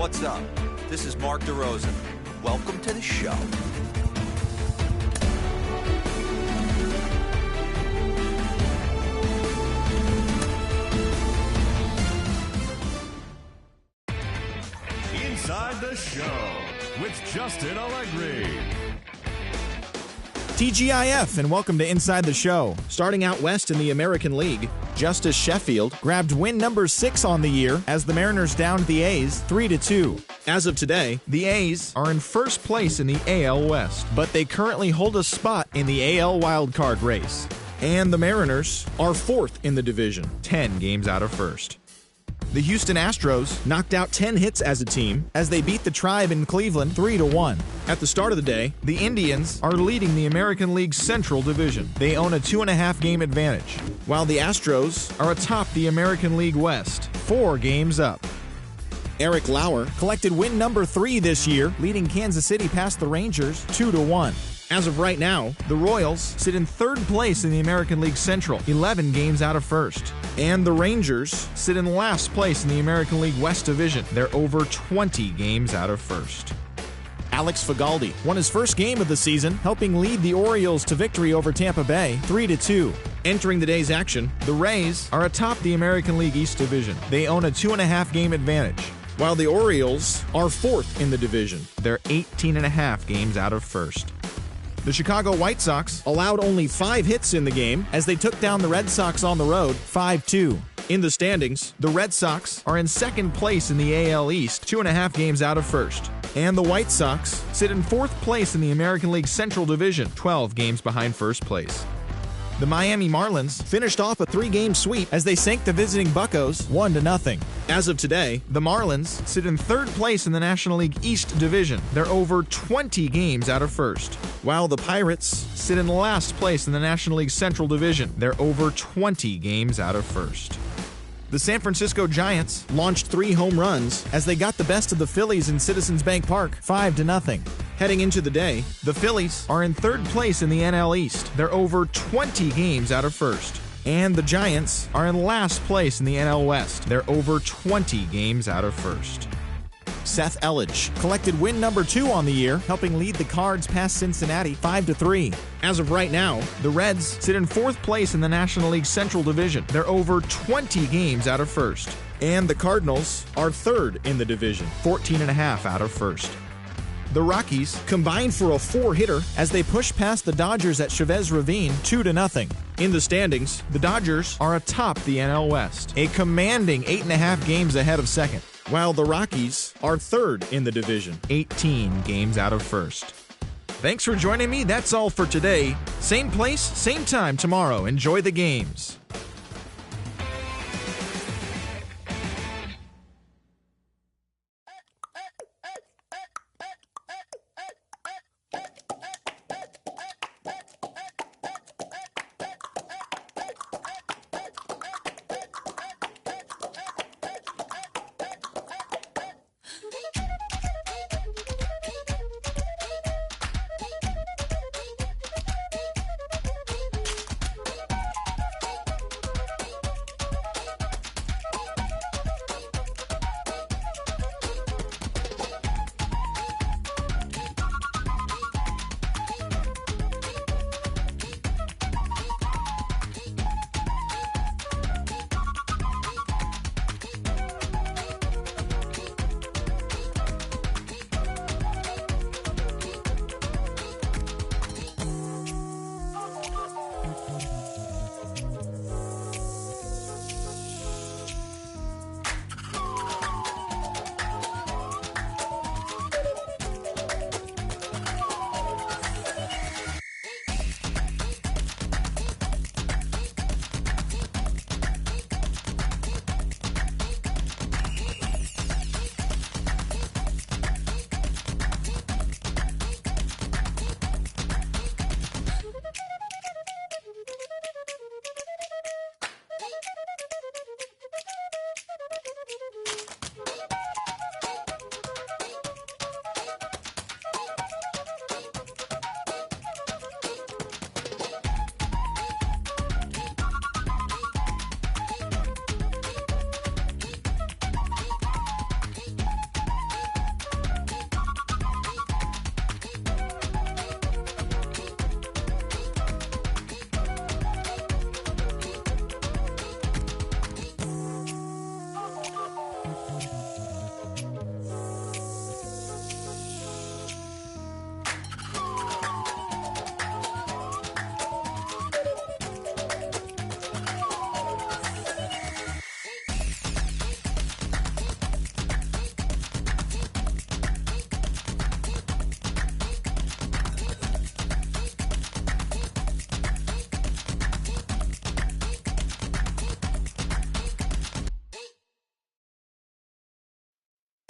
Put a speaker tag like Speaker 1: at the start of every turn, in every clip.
Speaker 1: What's up? This is Mark DeRosa. Welcome to the show.
Speaker 2: Inside the Show with Justin Allegri.
Speaker 3: TGIF, and welcome to Inside the Show. Starting out west in the American League, Justice Sheffield grabbed win number 6 on the year as the Mariners downed the A's 3-2. As of today, the A's are in first place in the AL West, but they currently hold a spot in the AL wildcard race. And the Mariners are 4th in the division, 10 games out of first. The Houston Astros knocked out 10 hits as a team as they beat the Tribe in Cleveland 3-1. At the start of the day, the Indians are leading the American League's Central Division. They own a 2.5-game advantage, while the Astros are atop the American League West, 4 games up. Eric Lauer collected win number 3 this year, leading Kansas City past the Rangers 2-1. As of right now, the Royals sit in 3rd place in the American League Central, 11 games out of first. And the Rangers sit in last place in the American League West Division. They're over 20 games out of first. Alex Fagaldi won his first game of the season, helping lead the Orioles to victory over Tampa Bay 3-2. Entering the day's action, the Rays are atop the American League East Division. They own a 2.5-game advantage, while the Orioles are 4th in the division. They're 18.5 games out of first. The Chicago White Sox allowed only 5 hits in the game as they took down the Red Sox on the road 5-2. In the standings, the Red Sox are in 2nd place in the AL East, 2.5 games out of first. And the White Sox sit in 4th place in the American League Central Division, 12 games behind first place. The Miami Marlins finished off a 3-game sweep as they sank the visiting Buccos 1-0. As of today, the Marlins sit in 3rd place in the National League East Division. They're over 20 games out of first, while the Pirates sit in last place in the National League Central Division. They're over 20 games out of first. The San Francisco Giants launched 3 home runs as they got the best of the Phillies in Citizens Bank Park 5-0. Heading into the day, the Phillies are in 3rd place in the NL East. They're over 20 games out of first. And the Giants are in last place in the NL West. They're over 20 games out of first. Seth Elledge collected win number 2 on the year, helping lead the Cards past Cincinnati 5-3. As of right now, the Reds sit in 4th place in the National League Central Division. They're over 20 games out of first. And the Cardinals are 3rd in the division, 14.5 out of first. The Rockies combined for a 4-hitter as they push past the Dodgers at Chavez Ravine 2-0. In the standings, the Dodgers are atop the NL West, a commanding 8.5 games ahead of second, while the Rockies are 3rd in the division, 18 games out of first. Thanks for joining me. That's all for today. Same place, same time tomorrow. Enjoy the games.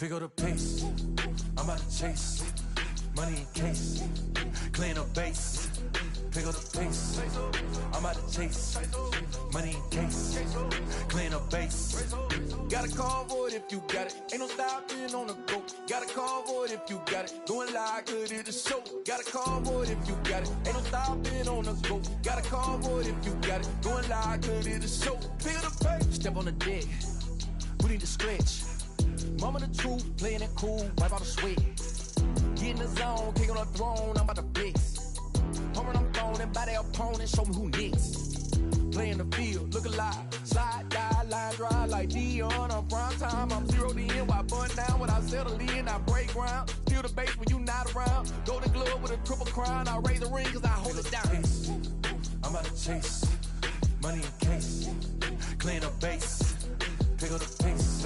Speaker 4: Pick up the pace, I'm about to chase. Money in case, clean up base. Pick up the pace, I'm about to chase. Money in case, clean up base. Got a convoy if you got it. Ain't no stopping on the go. Got a convoy if you got it. Going live, good at the show. Got a convoy if you got it. Ain't no stopping on the go. Got a convoy if you got it. Going live, good at the show. Pick up the pace. Step on the deck, we need to stretch. Mama the truth, playing it cool, wipe out the sweat. Get in the zone, kick on the throne, I'm about to flex. Home I'm throwing and by their opponent, show me who next. Play in the field, look alive. Slide, die, line drive like Dion on prime time. I'm zeroed in while bun down when I settle in. I break ground, steal the base when you not around. Golden glove with a triple crown. I raise the ring cause I hold it down. I'm about to chase, money in case. Clean up base, pick up the pace.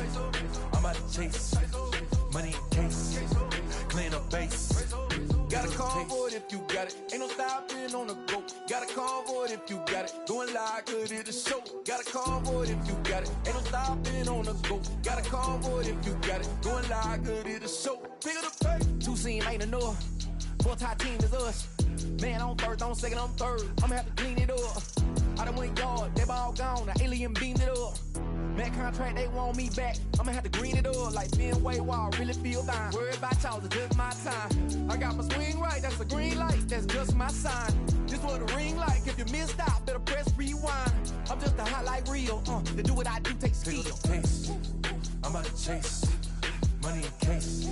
Speaker 4: I'm about to chase, money in case. Clean up base. Got a convoy if you got it. Ain't no stopping on the go. Got a convoy if you got it. Going live, good at the show. Got a convoy if you got it. Ain't no stopping on the go. Got a convoy if you got it. Going live, good at the show. Pick up the pace. Two scene ain't enough. Four tie team is us. Man, I'm first, I'm second, I'm third. I'ma have to clean it up. I done went yard, they all gone. The alien beamed it up. Man contract, they want me back. I'ma have to green it up like Fenway Wall. Really feel fine. Worry about y'all, it's just my time. I got my swing right, that's a green light. That's just my sign. This what a ring like. If you missed out, better press rewind. I'm just a hot like real. To do what I do takes skill. Pace. I'm about to chase. Money in case.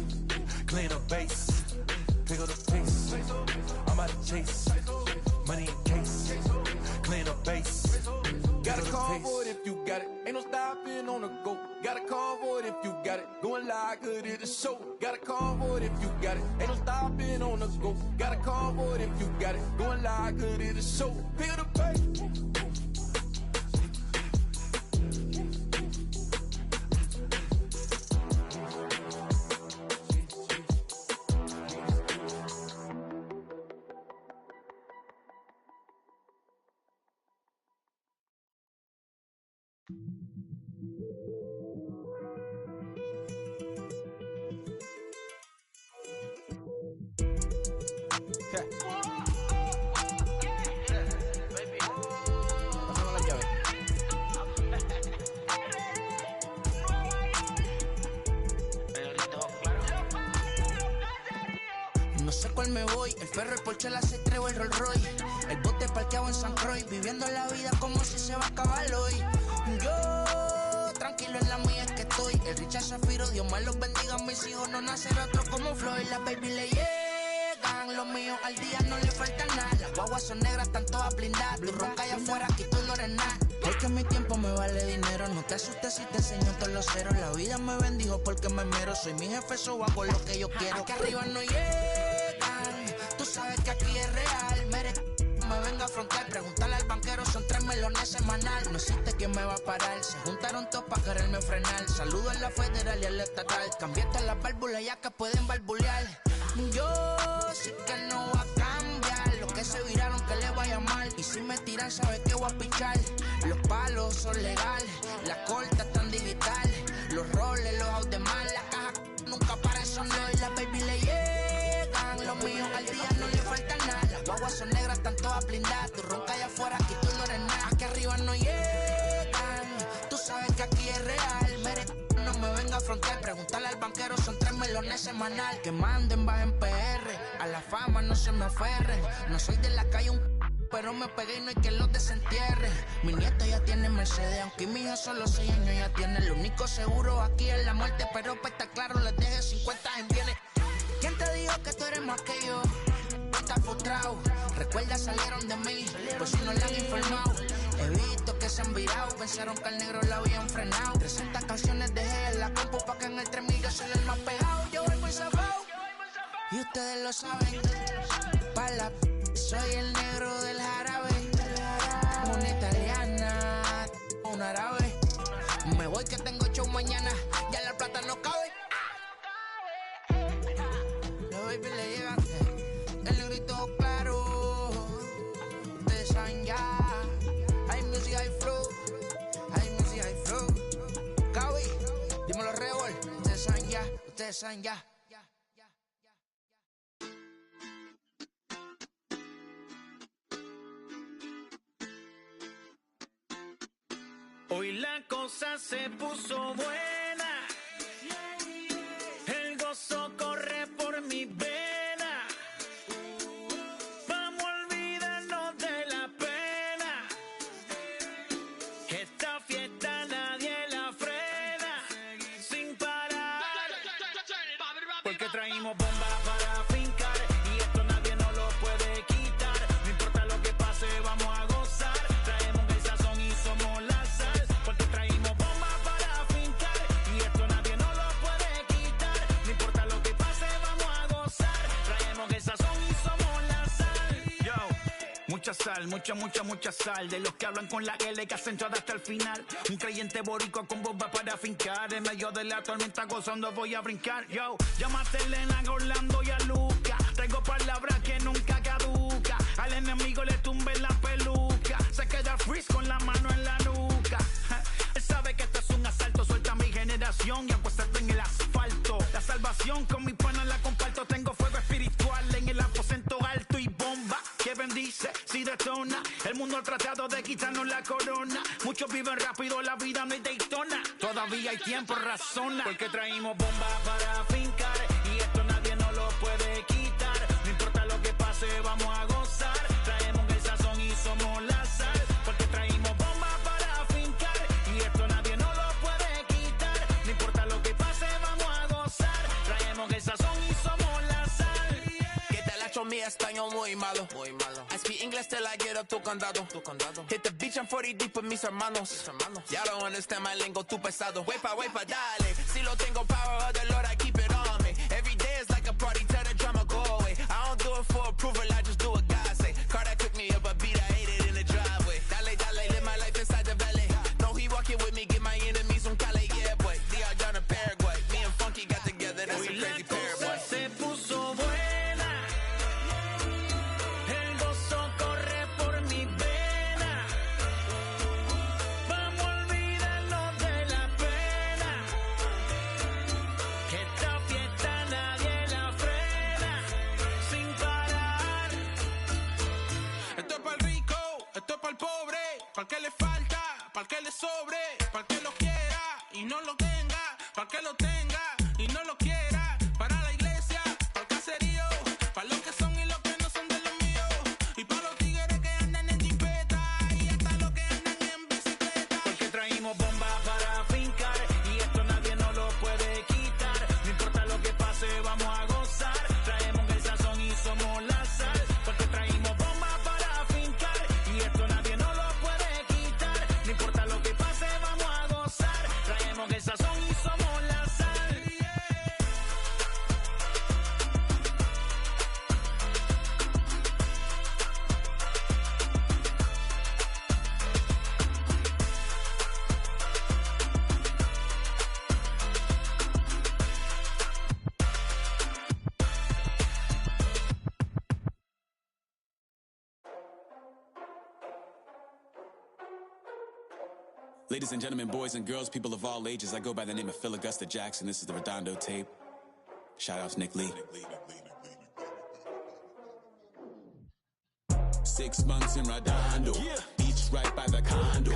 Speaker 4: Clean up base. Pick up the pace. I'm about to chase. Money in case. Clean up base. Got a convoy if you got it. Ain't no stopping on the go. Got a convoy if you got it. Going live, good at the show. Got a convoy if you got it. Ain't no stopping on the go. Got a convoy if you got it. Going live, good at the show. Pick up the pace.
Speaker 5: No sé cuál me voy, el ferro, el Porsche, la C3 o el Rolls Royce. El bote parqueado en San Croix, viviendo la vida como si se va a acabar hoy. Yo, tranquilo en la mía es que estoy. El Richard Zafiro, Dios más los bendiga, mis hijos no nacerá otro como Floyd. Las baby le llegan, los míos al día no le falta nada. Las guaguas son negras, están todas blindadas. Tú ronca allá afuera, aquí tú no eres nada. Porque mi tiempo me vale dinero, no te asustes si te enseño todos los ceros. La vida me bendijo porque me mero, soy mi jefe, so hago lo que yo quiero. Aquí arriba no llegan, tú sabes que aquí es real. Me venga a frontear, preguntarle al banquero, son 3 melones semanal. No existe quien me va a parar, se juntaron todos para quererme frenar. Saludo a la federal y a la estatal, cambié todas las válvulas ya que pueden barbulear. Yo sí que no va a cambiar, lo que se viraron que le vaya mal. Y si me tiran sabe que voy a pichar. Los palos son legales, las cortas están digitales. Los roles, los out de mal, la caja nunca para son y las baby le llegan. Los míos al día no le falta nada. Las guaguas son negras, están todas blindadas. Tú ronca allá afuera, aquí tú no eres nada. Aquí arriba no llegan, tú sabes que aquí es real. No me venga a frontear, preguntarle al banquero, son 3 melones semanal. Que manden, bajen PR, a la fama no se me aferren. No soy de la calle pero me pegué y no hay que los desentierre. Mi nieto ya tiene Mercedes, aunque mi hijo solo 6 años ya tiene. Lo único seguro aquí es la muerte, pero para estar claro les deje 50 en bienes. ¿Quién te dijo que tú eres más que yo? Estás frustrado, recuerda salieron de mí, por si no le han informado. He visto que se han virado, pensaron que al negro la habían frenado. 300 canciones dejé en la compu pa' que en el 3000 yo soy el más pegado. Yo voy muy zafado, y ustedes lo saben. Pa' la soy el negro del jarabe. Una italiana, un árabe. Me voy que tengo show mañana, ya la plata no cabe. Los baby le llegan, el negrito claro. Ustedes saben ya. Hay music, hay flow. Hay music, hay flow. Cabi, dímelo Rebol. Ustedes saben ya, ustedes saben ya.
Speaker 6: Hoy la cosa se puso buena, el gozo corre por mi vena, vamos a olvidarnos de la pena, esta fiesta nadie la frena, sin parar, porque traímos bombas para fincar, y esto nadie nos lo puede quitar, no importa lo que pase vamos a gozar, traemos el sazón y somos la sal. Porque traímos bombas para fincar y esto nadie nos lo puede quitar. No importa lo que pase, vamos a gozar. Traemos el sazón y somos la sal. Yo, mucha sal, mucha sal. De los que hablan con la L que hacen entrada hasta el final. Un creyente boricua con bombas para fincar. En medio de la tormenta gozando voy a brincar. Yo, llámate a Elena, a Orlando y a Luca. Traigo palabras que nunca caduca. Al enemigo le tumbe la peluca. Se queda freeze con la mano en la nuca. Él sabe que esto es un asalto, suelta mi generación y acuéstate en el asfalto. La salvación con mi pana la comparto, tengo fuego espiritual en el aposento alto y bomba que bendice si detona. El mundo ha tratado de quitarnos la corona, muchos viven rápido, la vida no es Daytona. Todavía hay tiempo, razona, porque traímos bombas para fincar y esto nadie nos lo puede quitar. No importa lo que pase, vamos a gozar. Traemos el sazón y somos la sal, porque traímos bombas para fincar y esto nadie nos lo puede quitar. No importa lo que pase, vamos a gozar. Traemos el sazón y somos la sal.
Speaker 7: Que te la echo mi español muy malo. I speak English till I get up tu condado. Hit the beach and 40 deep with mis hermanos. Ya don't understand my lingo, tu pesado. Wepa, dale. Si lo tengo power of the Lord, I keep it on me. Every day is like a party, tell the drama go away. I don't do it for approval, I just do what God say. Car that cooked me up a beat, I ate it in the driveway. Dale, live my life inside the valley. No, he walking with me, get my enemies on Cali, yeah, boy. DR down in Paraguay. Me and Funky got together, that's a crazy pair, boy.
Speaker 6: Se puso buena, el gozo corre por mi vena, vamos a olvidarnos de la pena, que esta fiesta nadie la frena, sin parar.
Speaker 7: Esto es para el rico, esto es para el pobre, para el que le falta, para el que le sobre, para el que lo quiera y no lo tenga, para el que lo tenga y no lo quiera, para la iglesia, para el caserío, para los que son y los que no son de los míos, y para los tigres que andan en jipeta y hasta los que andan en bicicleta.
Speaker 6: Porque traímos bombas para fincar y esto nadie nos lo puede quitar. No importa lo que pase, vamos a gozar. Traemos el sazón y somos la sal. Porque traímos bombas para fincar y esto nadie nos lo puede quitar. No importa lo que pase, vamos a gozar. Traemos el sazón y somos la sal.
Speaker 8: Ladies and gentlemen, boys and girls, people of all ages, I go by the name of Phil Augusta Jackson. This is the Redondo tape. Shout out to Nick Lee. 6 months in Redondo, beach right by the condo.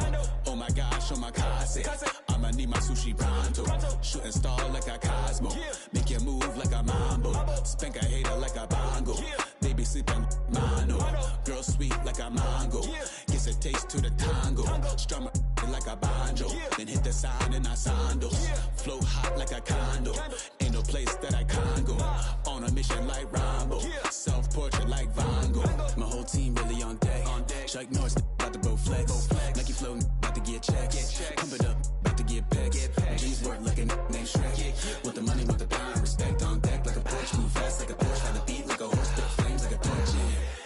Speaker 8: Oh my gosh, oh my casa, I'ma need my sushi pronto. Shooting star like a Cosmo, make you move like a mambo. Spank a hater like a bongo. They be sleeping mano. Girl sweet like a mango. Gets a taste to the tango. Strum like a banjo. Then hit the sign in our sandals. Flow hot like a condo. Ain't no place that I can't go. On a mission like Rambo. Self-portrait like Van Gogh. My whole team really on deck. Chuck Norris about to bow flex. Nike flow about to get checks. Pump it up, about to get bags. G's work like a named Shrek. Want the money, want the power, respect on deck like a Porsche. Move fast like a Porsche. Have the beat like a horse. Spit flames like a torch.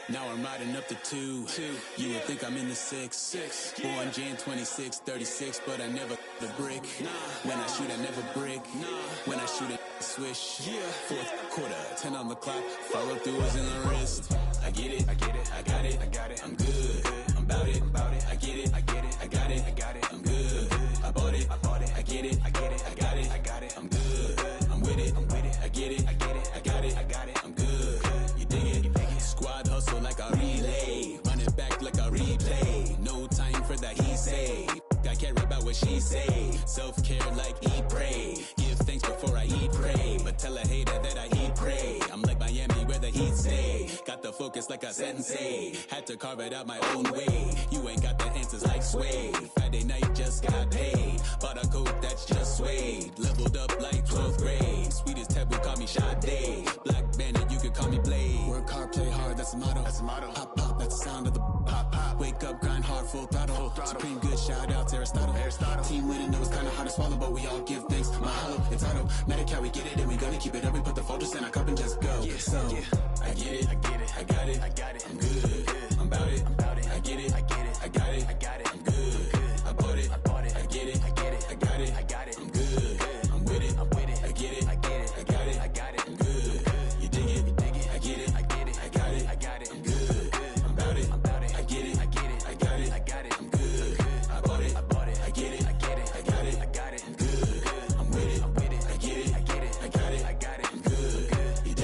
Speaker 8: Now I'm riding up the 2. You would think I'm in the 6. Born Jan 26, 36, but I never the brick. When I shoot, I never brick. When I shoot, I swish. 4th quarter, 10 on the clock. Follow through is in the wrist. I get it, I got it, I'm good. I'm about it, I get it, I got it, I'm good. I bought it, I get it, I got it, I'm good. I'm with it, she say. Self-care like eat, pray. Give thanks before I eat, pray. But tell a hater that I eat, pray. I'm like Miami where the heat stay. Got the focus like a sensei. Had to carve it out my own way. You ain't got the answers like Sway. Friday night just got paid. Bought a coat that's just suede. Leveled up like 12th grade. Sweetest taboo, call me Sade. Black Bandit, you could call me Blade. Work hard, play hard, that's the motto. That's the motto. Pop, pop, that's the sound of the pop, pop. Wake up, grind hard, full throttle. Full throttle. Supreme good, shout out to Aristotle. Team winning, it was kinda hard to swallow, but we all give thanks. Mahalo, it's auto. Medicare, we get it, and we gonna keep it up. We put the folders in our cup and just go. Yeah, so, yeah. I get it, I get it, I got it, I got it. I'm good, I'm about it, I'm about it. I get it, I get it, I got it, I got it. I'm good, I bought it, I bought it. I get it, I get it, I got it, I got it. I'm good, I'm with it, I'm with it. I get it, I get it, I got it, I got it. I'm good, you dig it, you dig it. I get it, I get it, I got it, I got it. I'm good, I'm about it, I'm about it. I get it, I get it, I got it, I got it. I'm good, I bought it, I bought it. I get it, I get it, I got it, I got it. I'm good, I'm with it, I'm with it. I get it, I get it, I got it, I got it. I'm good, you dig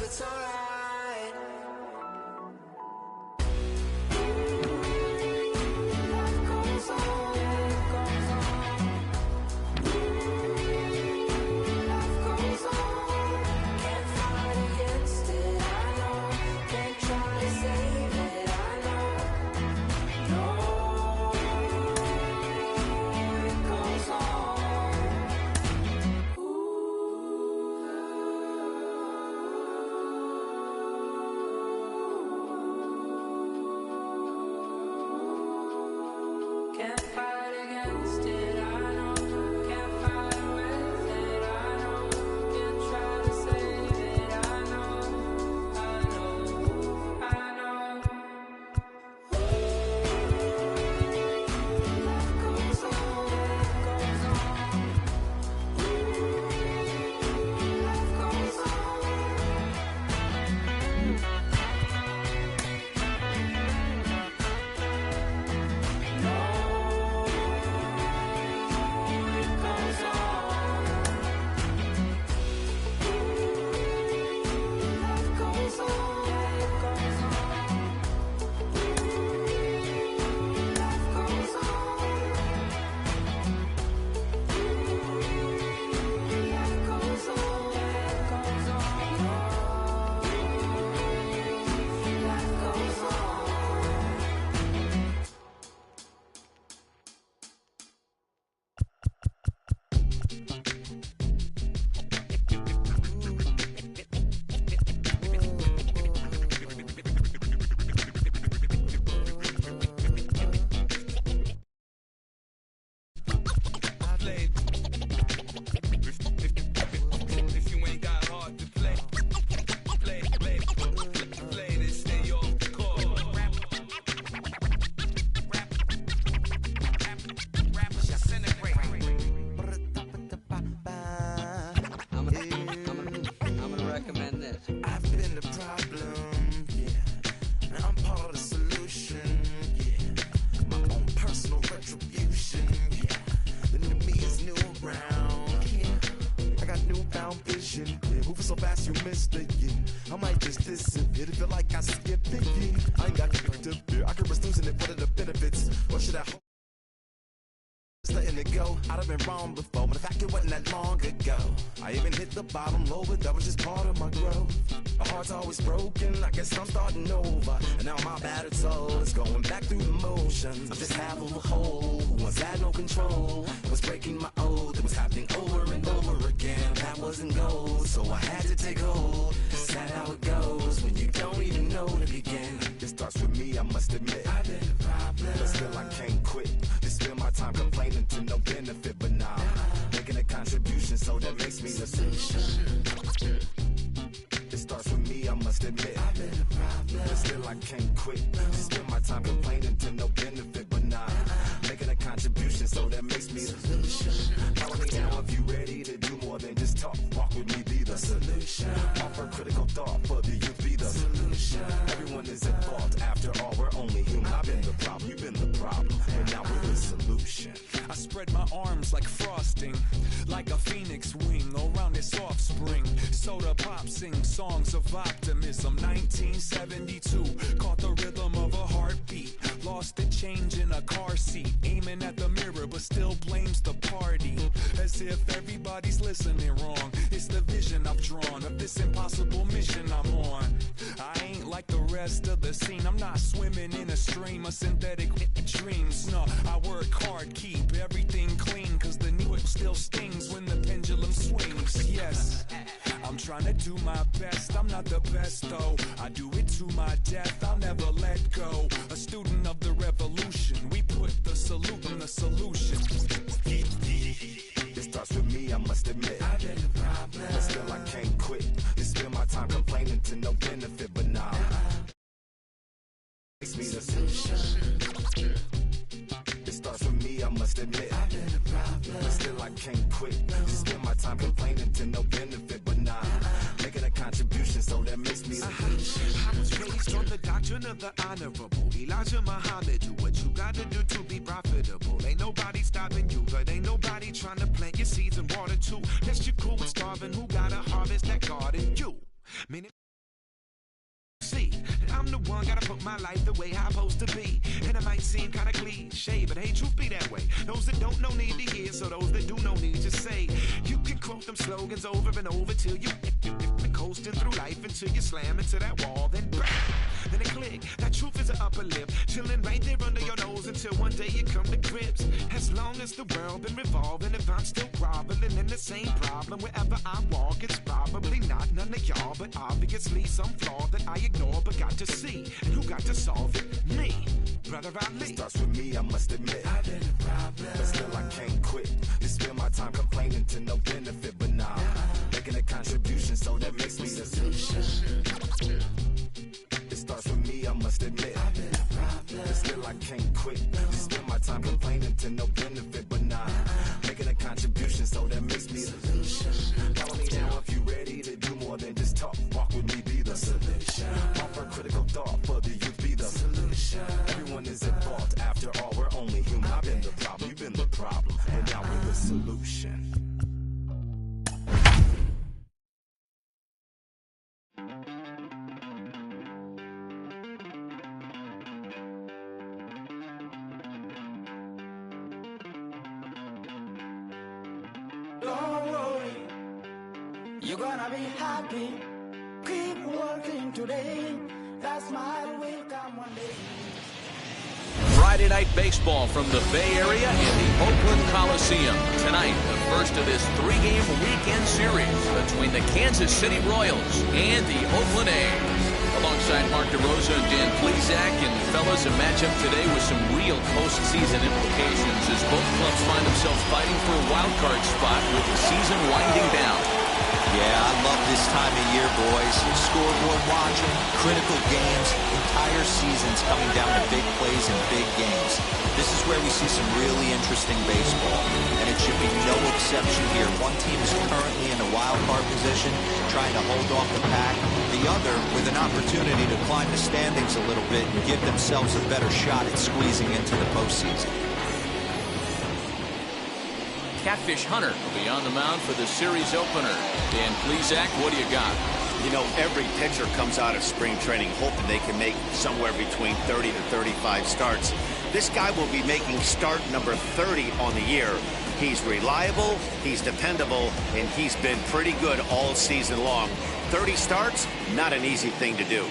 Speaker 5: it's alright. Life goes on, life goes on. Life goes on. Can't fight against it, I know. Can't try to save it, I know. No, it goes on. Can't fight against it, I know. Can't fight with it, I know. Can't try to save it, I know. I know, I know. Life goes on, life goes on. Life goes on.
Speaker 4: If you ain't got hard to play, play this, stay off the court. Rappers disintegrate.
Speaker 9: I'm gonna recommend this.
Speaker 4: I've been the problem, yeah. And I'm part of the solution, yeah. My own personal retribution, yeah. The new me is new around, yeah. I got newfound vision, yeah. Moving so fast you missed it, yeah. I might just disappear to feel like I skipped it, yeah. I ain't got to fear. I could risk losing it. What are the benefits? Or should I hope? Just letting it go. I'd have been wrong before, but the fact it wasn't that long ago. I even hit the bottom low, but that was just part of my growth. My heart's always broken, I guess I'm starting over. And now my battered soul is going back through the motions. I'm just half of a whole who once had no control. I was breaking my oath, it was happening over and over again. That wasn't gold, so I had to take hold. Is that how it goes when you don't even know to begin? It starts with me, I must admit. I've been the problem, but still I can't quit. Just spend my time complaining to no benefit, but nah, making a contribution, so that makes me the solution. It starts with me, I must admit. I've been the problem, but still I can't quit. Just spend my time complaining to no benefit, but nah, making a contribution, so that makes me the solution. Follow me now if you ready to do more than just talk. Walk with me, be the solution. Offer critical thought for the youth, be the solution. Everyone is at fault, after all, we're only human. I've been the problem, you've been the problem, and now we're the solution.
Speaker 6: I spread my arms like frosting, like a phoenix wing around its offspring. Soda pop sings songs of optimism. 1972, caught the rhythm of a heartbeat. Lost the change in a car seat, aiming at the mirror but still blames the party. As if everybody's listening wrong. It's the vision I've drawn of this impossible mission I'm on. I ain't like the rest of the scene. I'm not swimming in a stream of synthetic dreams. No, I work hard, keep everything clean, cause the new still stings when the pendulum swings. Yes, I'm trying to do my best. I'm not the best though, I do it to my death. I'll never let go. A student of the revolution, we put the salute in the solution.
Speaker 4: It starts with me, I must admit. I've been the problem, but still I can't quit. Just spend my time complaining to no benefit, but nah, makes me the solution. It starts with me, I must admit. I've been the problem, but still I can't quit. Just spend my time complaining to no benefit, but nah, making a contribution, so that makes me the solution.
Speaker 10: I was raised on the doctrine of the honorable Elijah Muhammad. Do what you gotta do to be profitable. Ain't nobody stopping you, but ain't nobody trying to plant your seeds and water too. Unless you're cool with starving, who got a harvest that garden? You. Meaning I'm the one, gotta put my life the way I'm supposed to be. And it might seem kinda cliche, but hey, truth be that way. Those that don't know need to hear, so those that do know need to say. You can quote them slogans over and over till you coasting through life until you slam into that wall, then bang, then it click. That truth is an upper lip, chilling right there under your nose until one day you come to grips. As long as the world been revolving, if I'm still groveling in the same problem wherever I walk, it's probably not none of y'all, but obviously some flaw that I ignore but got to see. And who got to solve it? Me, brother Ali.
Speaker 11: Starts with me, I must admit. I've been a problem, but still I can't quit. You spend my time complaining to no benefit, but nah, making a contribution, so that makes me the solution. It starts with me, I must admit. I've been a problem, but still I can't quit. You spend my time complaining to no benefit, but nah, making a contribution, so that makes me the solution. Follow me now if you ready to do more than just talk. Walk with me, be the solution. Offer critical thought for the youth, be the solution. Everyone is at fault, after all, we're only human. I've been the problem, you've been the problem, and now we're the solution.
Speaker 5: Don't worry, you're gonna be happy. Keep working today. That smile will come one day.
Speaker 1: Friday night baseball from the Bay Area in the Oakland Coliseum. Tonight, the first of this three-game weekend series between the Kansas City Royals and the Oakland A's. Alongside Mark DeRosa and Dan Plesac, and fellas, a matchup today with some real postseason implications as both clubs find themselves fighting for a wild card spot with the season winding down.
Speaker 12: Yeah, I love this time of year, boys. Scoreboard watching, critical games, entire seasons coming down to big plays and big games. This is where we see some really interesting baseball, and it should be no exception here. One team is currently in a wild card position, trying to hold off the pack. The other with an opportunity to climb the standings a little bit and give themselves a better shot at squeezing into the postseason.
Speaker 1: Catfish Hunter will be on the mound for the series opener. Dan Plesac, what do you got?
Speaker 13: You know, every pitcher comes out of spring training hoping they can make somewhere between 30 to 35 starts. This guy will be making start number 30 on the year. He's reliable, he's dependable, and he's been pretty good all season long. 30 starts, not an easy thing to do.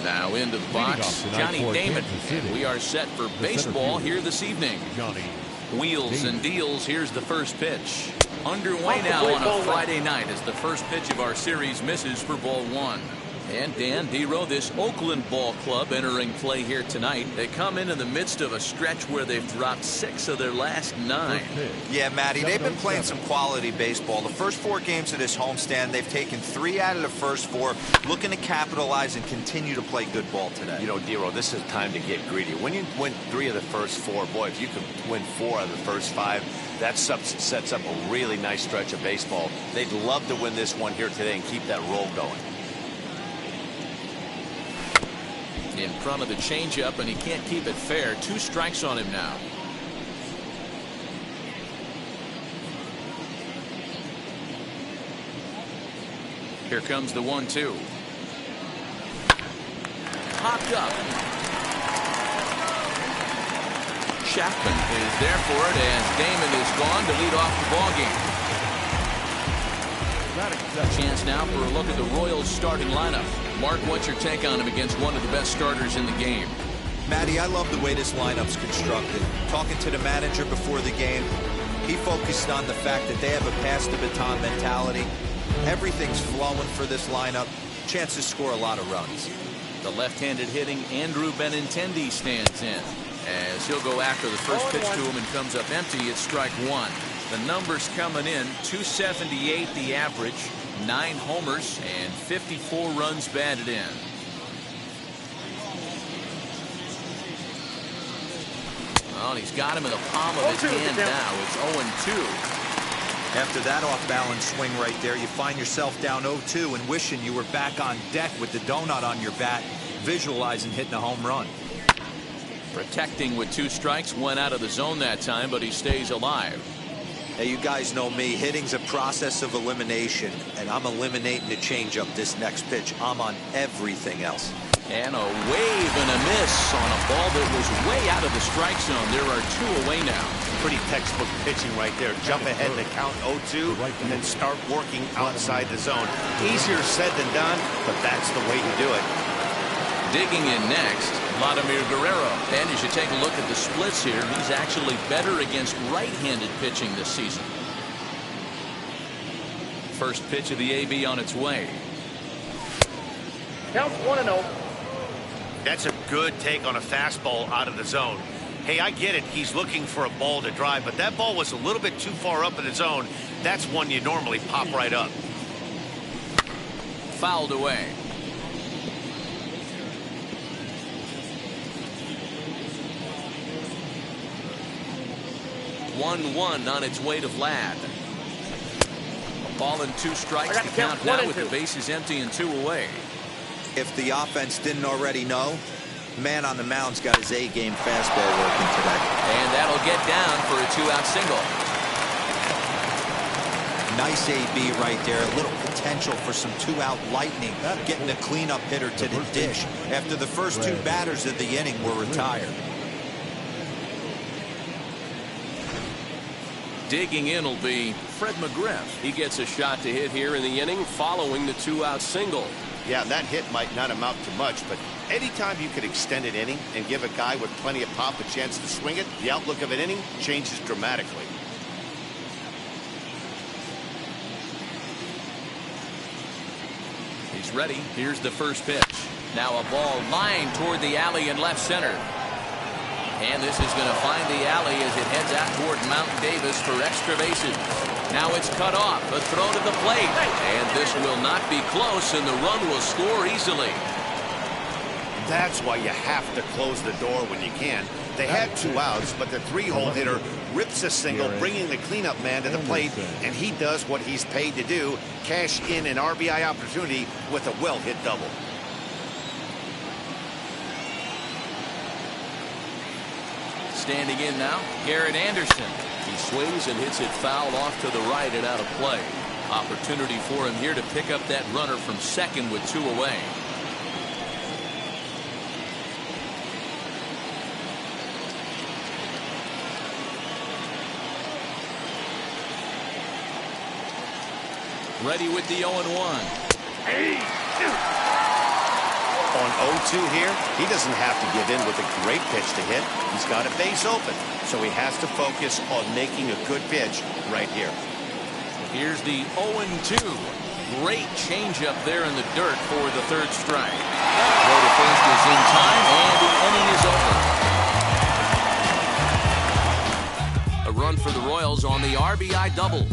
Speaker 1: Now into the box, Johnny Damon. And we are set for baseball here this evening. Wheels and deals. Here's the first pitch. Underway now on a Friday night as the first pitch of our series misses for ball one. And Dan Dero, this Oakland ball club entering play here tonight. They come in the midst of a stretch where they've dropped 6 of their last 9.
Speaker 12: Yeah, Matty, they've been playing some quality baseball. The first 4 games of this homestand, they've taken 3 out of the first 4, looking to capitalize and continue to play good ball today.
Speaker 13: You know, Dero, this is time to get greedy. When you win 3 of the first 4, boy, if you could win 4 out of the first 5, that sets up a really nice stretch of baseball. They'd love to win this one here today and keep that roll going.
Speaker 1: In front of the changeup, and he can't keep it fair. 2 strikes on him now. Here comes the 1-2. Popped up. Chapman is there for it as Damon is gone to lead off the ballgame. Chance now for a look at the Royals starting lineup. Mark, what's your take on him against one of the best starters in the game?
Speaker 12: Matty, I love the way this lineup's constructed. Talking to the manager before the game, he focused on the fact that they have a pass the baton mentality. Everything's flowing for this lineup. Chance to score a lot of runs.
Speaker 1: The left-handed hitting Andrew Benintendi stands in as he'll go after the first pitch to him and comes up empty at strike 1. The numbers coming in, 278 the average, 9 homers, and 54 runs batted in. Well, he's got him in the palm of his hand now. It's 0-2.
Speaker 12: After that off-balance swing right there, you find yourself down 0-2 and wishing you were back on deck with the donut on your bat, visualizing hitting a home run.
Speaker 1: Protecting with 2 strikes, went out of the zone that time, but he stays alive.
Speaker 12: Hey, you guys know me. Hitting's a process of elimination, and I'm eliminating the changeup this next pitch. I'm on everything else.
Speaker 1: And a wave and a miss on a ball that was way out of the strike zone. There are 2 away now.
Speaker 13: Pretty textbook pitching right there. Jump ahead in the count 0-2 and then start working outside the zone. Easier said than done, but that's the way you do it.
Speaker 1: Digging in next, Vladimir Guerrero. And as you take a look at the splits here, he's actually better against right-handed pitching this season. First pitch of the AB on its way.
Speaker 14: Counts 1-0.
Speaker 13: That's a good take on a fastball out of the zone. Hey, I get it. He's looking for a ball to drive, but that ball was a little bit too far up in the zone. That's one you normally pop right up.
Speaker 1: Fouled away. One on its way to Vlad. A ball and 2 strikes to count now with the bases empty and 2 away.
Speaker 12: If the offense didn't already know, man on the mound's got his A-game fastball working today.
Speaker 1: And that'll get down for a 2-out single.
Speaker 12: Nice AB right there. A little potential for some 2-out lightning. Getting the cleanup hitter to the dish after the first 2 batters of the inning were retired.
Speaker 1: Digging in will be Fred McGriff. He gets a shot to hit here in the inning following the 2-out single.
Speaker 13: Yeah, that hit might not amount to much, but anytime you could extend an inning and give a guy with plenty of pop a chance to swing it, the outlook of an inning changes dramatically.
Speaker 1: He's ready. Here's the first pitch. Now a ball lined toward the alley in left center. And this is going to find the alley as it heads out toward Mount Davis for extra bases. Now it's cut off. A throw to the plate. And this will not be close, and the run will score easily.
Speaker 13: That's why you have to close the door when you can. They had 2 outs, but the 3-hole hitter rips a single, bringing the cleanup man to the plate, and he does what he's paid to do, cash in an RBI opportunity with a well-hit double.
Speaker 1: Standing in now, Garrett Anderson. He swings and hits it foul off to the right and out of play. Opportunity for him here to pick up that runner from second with 2 away. Ready with the 0-1.
Speaker 13: On 0-2 here, he doesn't have to give in with a great pitch to hit. He's got a base open, so he has to focus on making a good pitch right here.
Speaker 1: Here's the 0-2. Great changeup there in the dirt for the 3rd strike. Throw to first is in time, and the inning is over. A run for the Royals on the RBI double.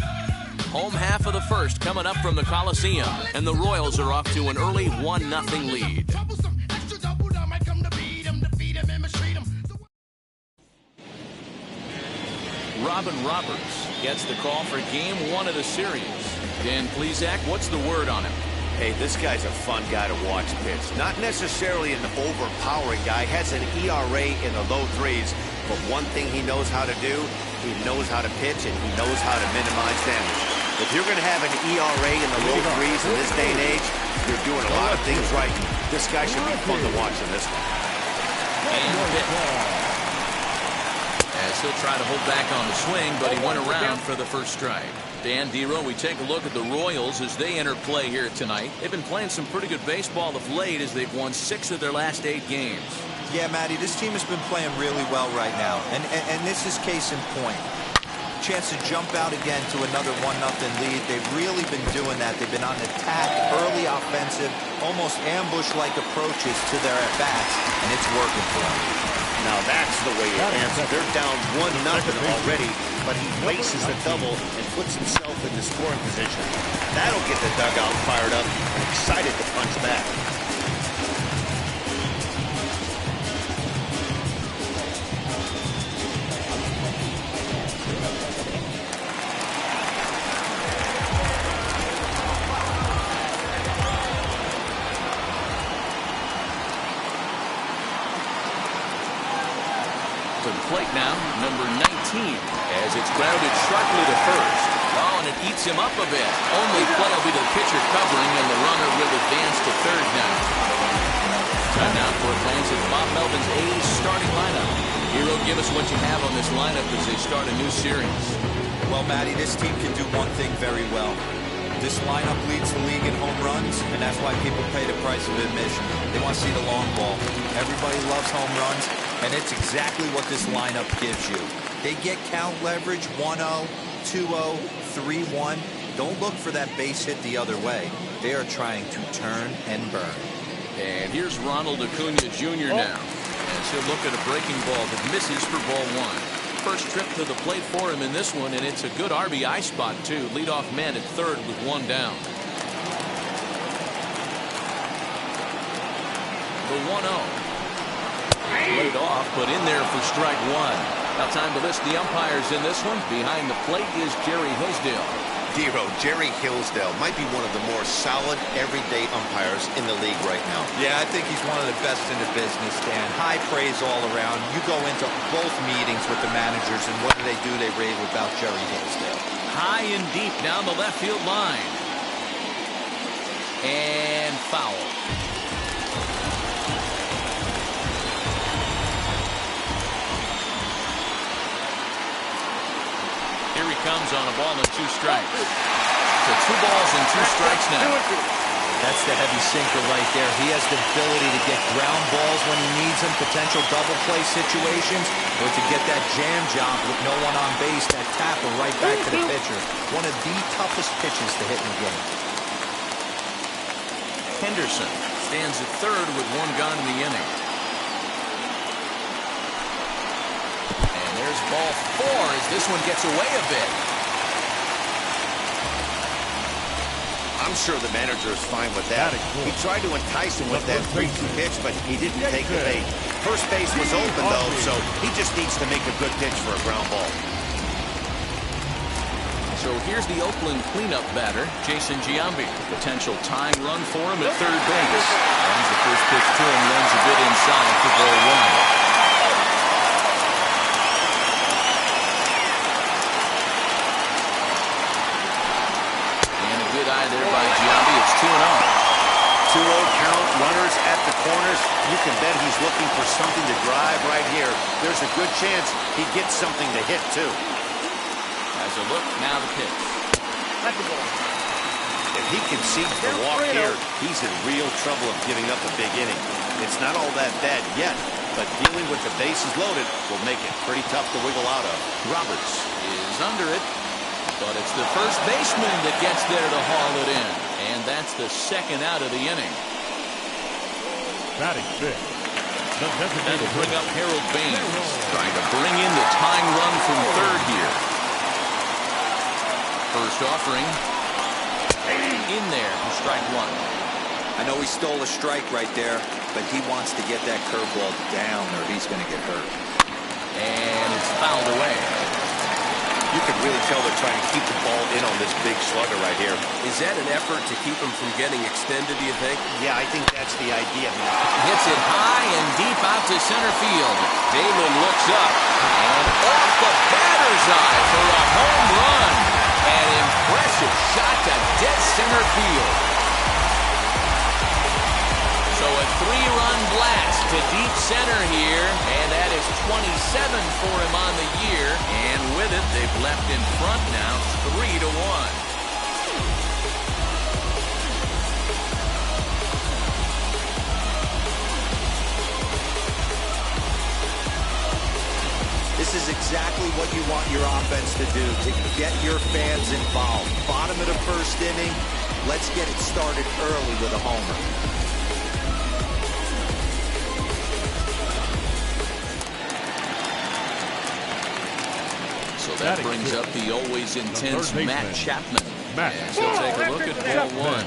Speaker 1: Home half of the first coming up from the Coliseum, and the Royals are off to an early 1-0 lead. Robin Roberts gets the call for game 1 of the series. Dan Plesac, what's the word on him?
Speaker 13: Hey, this guy's a fun guy to watch pitch. Not necessarily an overpowering guy. Has an ERA in the low 3s, but one thing he knows how to do, he knows how to pitch and he knows how to minimize damage. If you're going to have an ERA in the low 3s in this day and age, you're doing a lot of things right. This guy should be fun to watch in this one.
Speaker 1: And as he'll try to hold back on the swing, but he went around for the first strike. Dan Dero, we take a look at the Royals as they enter play here tonight. They've been playing some pretty good baseball of late as they've won 6 of their last 8 games.
Speaker 12: Yeah, Matty, this team has been playing really well right now, and this is case in point. Chance to jump out again to another 1-0 lead. They've really been doing that. They've been on attack, early offensive, almost ambush-like approaches to their at-bats, and it's working for them.
Speaker 13: Now that's the way you answer. They're down 1-0 already, but he laces the double and puts himself into scoring position. That'll get the dugout fired up and excited to punch back.
Speaker 1: To the plate now, number 19, as it's grounded sharply to first. Oh, and it eats him up a bit. Only play will be the pitcher covering, and the runner will advance to third now. Time now for a glance at Bob Melvin's A's starting lineup. Hero, give us what you have on this lineup as they start a new series.
Speaker 12: Well, Matty, this team can do one thing very well. This lineup leads the league in home runs, and that's why people pay the price of admission. They want to see the long ball. Everybody loves home runs, and it's exactly what this lineup gives you. They get count leverage 1-0, 2-0, 3-1. Don't look for that base hit the other way. They are trying to turn and burn.
Speaker 1: And here's Ronald Acuna Jr. now. As he'll look at a breaking ball that misses for ball one. First trip to the plate for him in this one, and it's a good RBI spot, too. Leadoff man at third with one down. The 1-0. Laid off, but in there for strike one. Now time to list the umpires in this one. Behind the plate is Jerry Hillsdale.
Speaker 13: Dero, Jerry Hillsdale might be one of the more solid everyday umpires in the league right now.
Speaker 12: Yeah, I think he's one of the best in the business, Dan. High praise all around. You go into both meetings with the managers, and what do? They rave about Jerry Hillsdale.
Speaker 1: High and deep down the left field line. And foul. Here he comes on a ball and 2 strikes. So 2 balls and 2 strikes now.
Speaker 12: That's the heavy sinker right there. He has the ability to get ground balls when he needs them, potential double play situations, or to get that jam job with no one on base, that tapper right back to the pitcher. One of the toughest pitches to hit in the game.
Speaker 1: Henderson stands at third with 1 gone in the inning. And there's ball 4 as this one gets away a bit.
Speaker 13: I'm sure the manager is fine with that. He tried to entice him with that 3-2 pitch, but he didn't take the bait. First base was open, though, so he just needs to make a good pitch for a ground ball.
Speaker 1: So here's the Oakland cleanup batter, Jason Giambi. Potential tying run for him at third base. Runs the first pitch to him, runs a bit inside for ball 1. There by Giambi. It's 2-0.
Speaker 13: 2-0 count, runners at the corners. You can bet he's looking for something to drive right here. There's a good chance he gets something to hit, too.
Speaker 1: As a look, now the pitch.
Speaker 13: If he concedes the walk here, he's in real trouble of giving up a big inning. It's not all that bad yet, but dealing with the bases loaded will make it pretty tough to wiggle out of. Roberts
Speaker 1: is under it. But it's the first baseman that gets there to haul it in. And that's the second out of the inning.
Speaker 2: Batting fifth.
Speaker 1: That'll bring up Harold Baines. Trying to bring in the tying run from third here. First offering. In there for strike 1.
Speaker 12: I know he stole a strike right there, but he wants to get that curveball down or he's going to get hurt.
Speaker 1: And it's fouled away.
Speaker 13: You can really tell they're trying to keep the ball in on this big slugger right here.
Speaker 14: Is that an effort to keep him from getting extended, do you think?
Speaker 13: Yeah, I think that's the idea, man.
Speaker 1: Hits it high and deep out to center field. Damon looks up and off the batter's eye for a home run. An impressive shot to dead center field. So a 3-run blast to deep center here, and that is 27 for him on the year. And with it, they've left in front now 3-1.
Speaker 12: This is exactly what you want your offense to do, to get your fans involved. Bottom of the first inning, let's get it started early with a homer.
Speaker 1: So that brings up the always intense Matt Chapman. As he'll take a look at ball 1.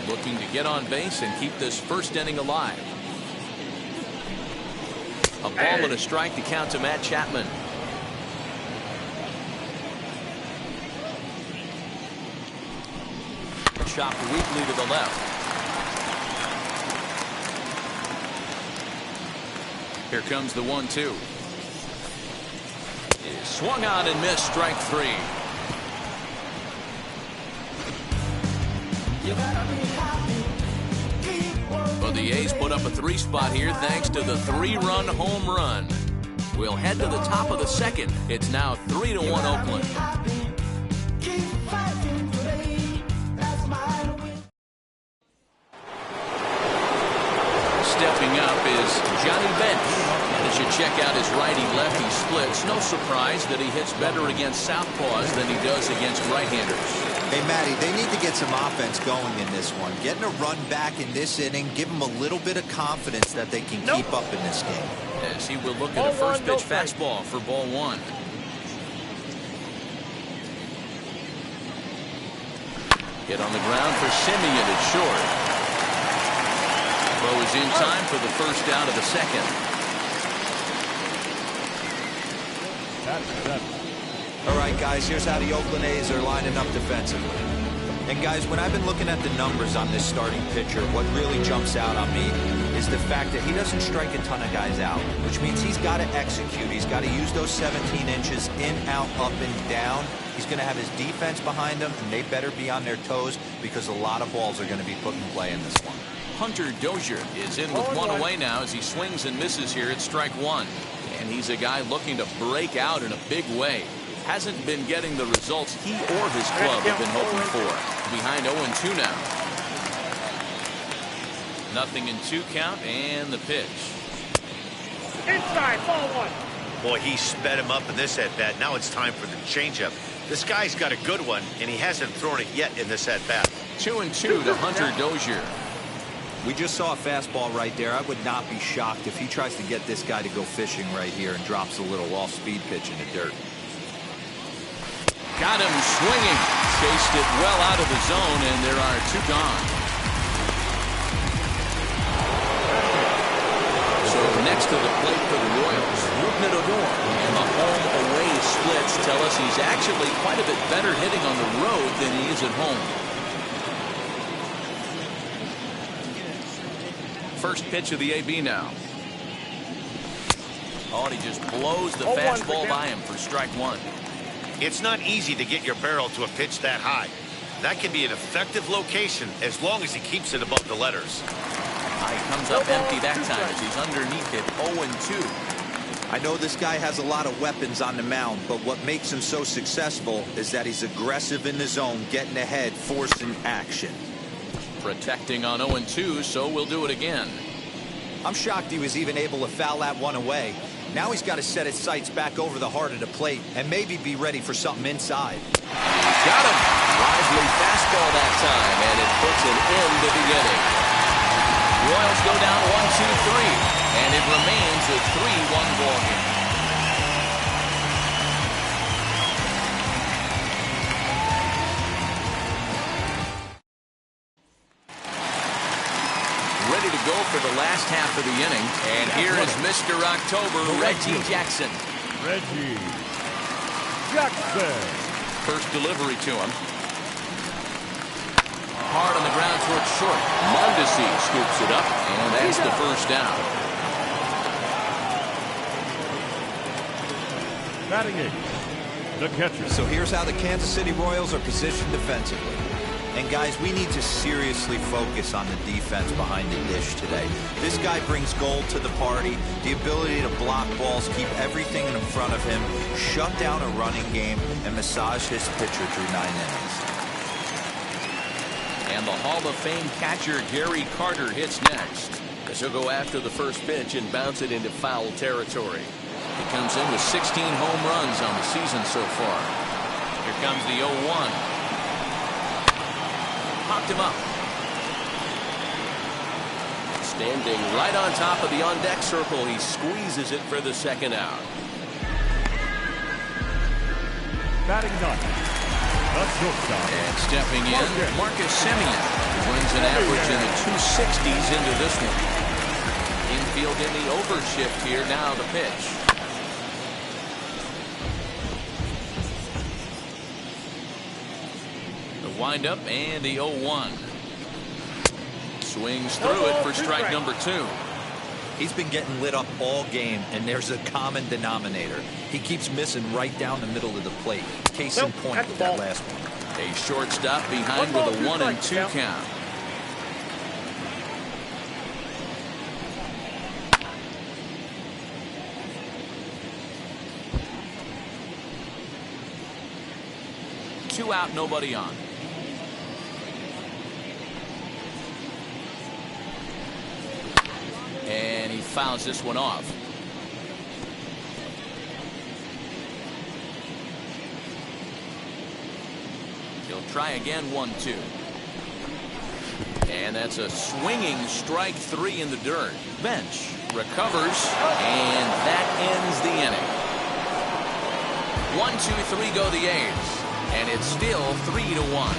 Speaker 1: Looking to get on base and keep this first inning alive. A ball and a strike to count to Matt Chapman. Chopped weakly to the left. Here comes the 1-2. Swung on and missed, strike 3. But The A's put up a 3-spot here thanks to the 3-run home run. We'll head to the top of the second. It's now 3-1 Oakland. Stepping up is Johnny Bench. And as you check out his righty-lefty splits, no surprise that he hits better against southpaws than he does against right-handers.
Speaker 12: Hey, Matty, they need to get some offense going in this one. Getting a run back in this inning, give them a little bit of confidence that they can keep up in this game.
Speaker 1: As he will look at a first-pitch fastball for ball 1. Hit on the ground for Simeon at short. Throw is in time for the first out of the second.
Speaker 12: All right, guys, here's how the Oakland A's are lining up defensively. And, guys, when I've been looking at the numbers on this starting pitcher, what really jumps out on me is the fact that he doesn't strike a ton of guys out, which means he's got to execute. He's got to use those 17 inches in, out, up, and down. He's going to have his defense behind him, and they better be on their toes because a lot of balls are going to be put in play in this one.
Speaker 1: Hunter Dozier is in with one away now as he swings and misses here at strike 1. And he's a guy looking to break out in a big way. Hasn't been getting the results he or his club have been hoping for. Behind 0-2 now. 0-2 count and the pitch.
Speaker 13: Inside, ball 1. Boy, he sped him up in this at-bat. Now it's time for the changeup. This guy's got a good one, and he hasn't thrown it yet in this at-bat.
Speaker 1: 2-2 to Hunter Dozier.
Speaker 12: We just saw a fastball right there. I would not be shocked if he tries to get this guy to go fishing right here and drops a little off-speed pitch in the dirt.
Speaker 1: Got him swinging. Chased it well out of the zone, and there are 2 gone. So next to the plate for the Royals, Rougned Odor. And the home-away splits tell us he's actually quite a bit better hitting on the road than he is at home. First pitch of the AB now. Oh, and he just blows the fastball by him for strike 1.
Speaker 13: It's not easy to get your barrel to a pitch that high. That can be an effective location as long as he keeps it above the letters.
Speaker 1: He comes up empty that time as he's underneath it 0-2.
Speaker 12: I know this guy has a lot of weapons on the mound, but what makes him so successful is that he's aggressive in the zone, getting ahead, forcing action.
Speaker 1: Protecting on 0-2, so we'll do it again.
Speaker 12: I'm shocked he was even able to foul that one away. Now he's got to set his sights back over the heart of the plate and maybe be ready for something inside.
Speaker 1: Got him. Lively fastball that time, and it puts an end to the inning. Royals go down 1-2-3, and it remains a 3-1 ball game. Ready to go for the last half of the inning. And here is Mr. October, Reggie Jackson.
Speaker 2: Reggie Jackson.
Speaker 1: First delivery to him. Hard on the ground towards short. Mondesi scoops it up, and that's the first down.
Speaker 2: Batting eight, the catcher.
Speaker 12: So here's how the Kansas City Royals are positioned defensively. And, guys, we need to seriously focus on the defense behind the dish today. This guy brings gold to the party, the ability to block balls, keep everything in front of him, shut down a running game, and massage his pitcher through 9 innings.
Speaker 1: And the Hall of Fame catcher Gary Carter hits next, as he'll go after the first pitch and bounce it into foul territory. He comes in with 16 home runs on the season so far. Here comes the 0-1. Popped him up. Standing right on top of the on-deck circle, he squeezes it for the second out.
Speaker 2: Batting ninth, the shortstop.
Speaker 1: And stepping in, Marcus Semien brings an average in the 260s into this one. Infield in the overshift here, now the pitch. Windup and the 0-1. Swings through it for strike number 2.
Speaker 12: He's been getting lit up all game, and there's a common denominator. He keeps missing right down the middle of the plate. Case in point with that last one.
Speaker 1: A shortstop behind with a 1-2 count. 2 out, nobody on. And he fouls this one off. He'll try again, 1-2. And that's a swinging strike 3 in the dirt. Bench recovers, and that ends the inning. 1-2-3 go the A's, and it's still 3-1.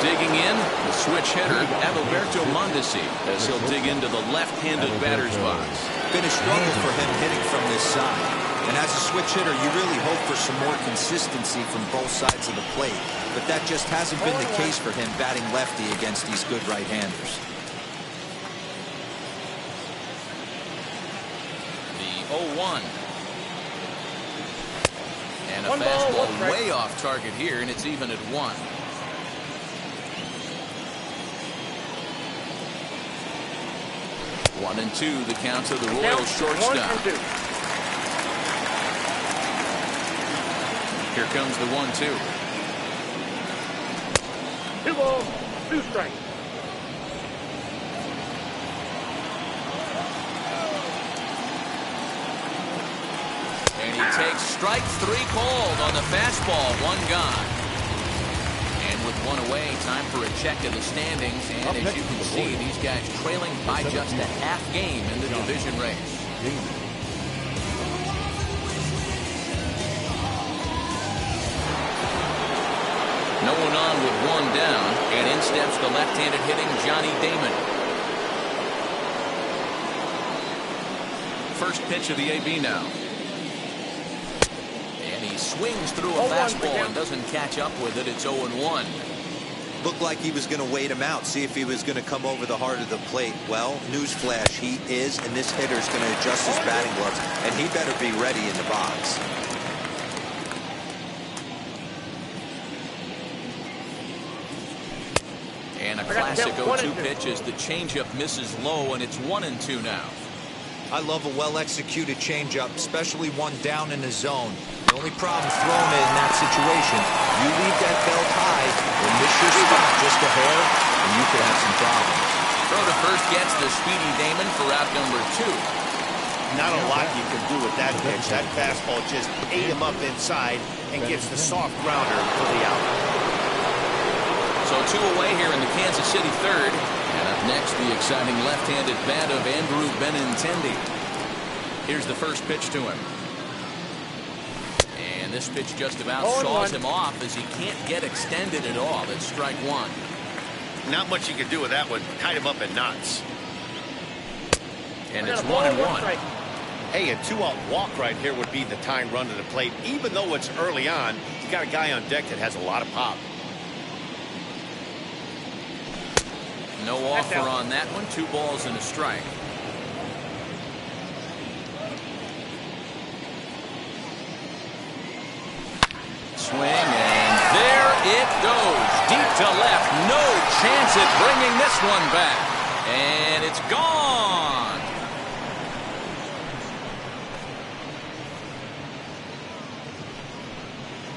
Speaker 1: Digging in, the switch hitter, Adalberto Mondesi, as he'll dig into the left-handed batter's box.
Speaker 12: Been a struggle for him hitting from this side. And as a switch hitter, you really hope for some more consistency from both sides of the plate. But that just hasn't been the case for him batting lefty against these good right-handers.
Speaker 1: The 0-1. And a fastball way off target here, and it's even at 1. One and 2, the count of the Royals shortstop. Here comes the 1-2.
Speaker 15: 2 balls, 2 strikes.
Speaker 1: And he takes strike 3 called on the fastball, 1 gone. And with 1 away, time for a check of the standings. And as you can see, these guys trailing by just a half game in the division race. No one on with 1 down, and in steps the left-handed hitting Johnny Damon. First pitch of the AB now. And he swings through a fastball and doesn't catch up with it. It's 0-1.
Speaker 12: Looked like he was going to wait him out, see if he was going to come over the heart of the plate. Well, newsflash, he is, and this hitter's going to adjust his batting gloves, and he better be ready in the box.
Speaker 1: And a classic 0-2 pitch as the changeup misses low, and it's 1-2 now.
Speaker 12: I love a well-executed changeup, especially one down in the zone. The only problem throwing it in that situation, you leave that belt high or miss your spot just a hair, and you could have some problems.
Speaker 1: Throw to first gets the speedy Damon for out number 2.
Speaker 13: Not a lot you can do with that pitch. That fastball just ate him up inside and gets the soft grounder for the out.
Speaker 1: So 2 away here in the Kansas City third. And up next, the exciting left-handed bat of Andrew Benintendi. Here's the first pitch to him. And this pitch just about saws him off as he can't get extended at all. That's strike 1.
Speaker 13: Not much you can do with that one. Tied him up in knots.
Speaker 1: And it's 1-1.
Speaker 13: Hey, a 2-out walk right here would be the tying run to the plate. Even though it's early on, you got a guy on deck that has a lot of pop.
Speaker 1: No offer on that one. 2 balls and a strike. Swing, and there it goes. Deep to left. No chance at bringing this one back. And it's gone.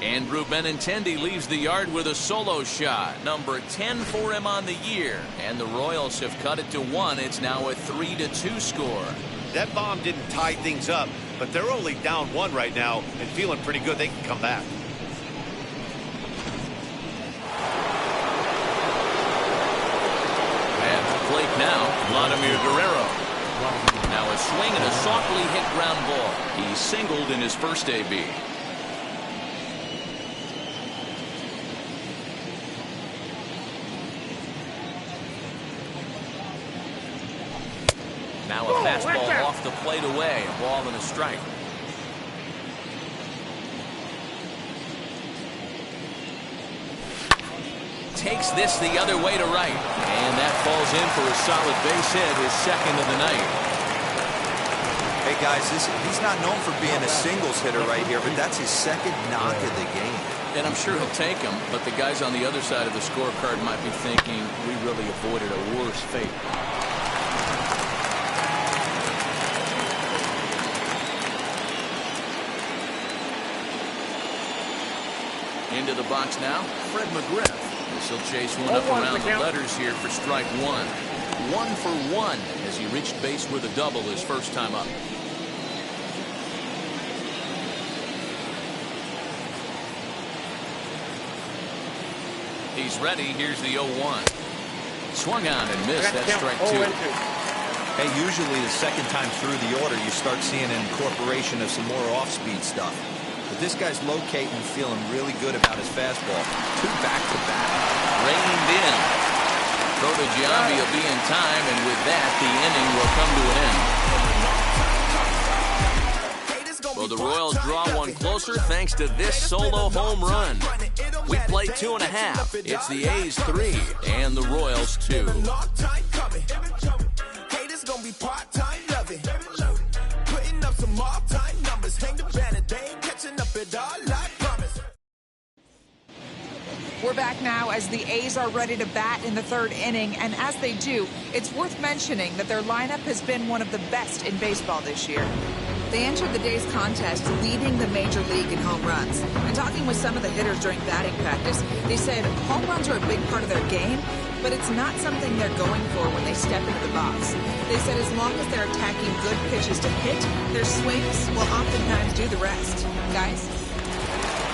Speaker 1: Andrew Benintendi leaves the yard with a solo shot. Number 10 for him on the year. And the Royals have cut it to 1. It's now a 3-2 score.
Speaker 13: That bomb didn't tie things up, but they're only down 1 right now and feeling pretty good they can come back.
Speaker 1: At the plate now, Vladimir Guerrero. Now a swing and a softly hit ground ball. He singled in his first AB. Now a fastball off the plate away. A ball and a strike. Takes this the other way to right. And that falls in for a solid base hit, his second of the night.
Speaker 12: Hey guys, he's not known for being a singles hitter right here, but that's his second knock of the game.
Speaker 1: And I'm sure he'll take them, but the guys on the other side of the scorecard might be thinking, we really avoided a worse fate. Into the box now, Fred McGriff. This will chase one up around the letters here for strike one. 1 for 1 as he reached base with a double his first time up. He's ready. Here's the 0-1. Swung on and missed. That's strike two.
Speaker 12: Hey, usually the second time through the order, you start seeing an incorporation of some more off-speed stuff. But this guy's locating and feeling really good about his fastball. 2 back-to-back.
Speaker 1: Reined in. Throw to Giambi will be in time, and with that, the inning will come to an end. Well, the Royals draw one closer thanks to this solo home run. We play 2.5. It's the A's 3 and the Royals 2.
Speaker 4: Haters gonna be part-time loving. Putting up some all-time numbers. Hang the banner, they ain't catching up at all, I promise.
Speaker 16: We're back now as the A's are ready to bat in the 3rd inning, and as they do, it's worth mentioning that their lineup has been one of the best in baseball this year. They entered the day's contest leading the major league in home runs. And talking with some of the hitters during batting practice, they said home runs are a big part of their game, but it's not something they're going for when they step into the box. They said as long as they're attacking good pitches to hit, their swings will oftentimes do the rest. Guys?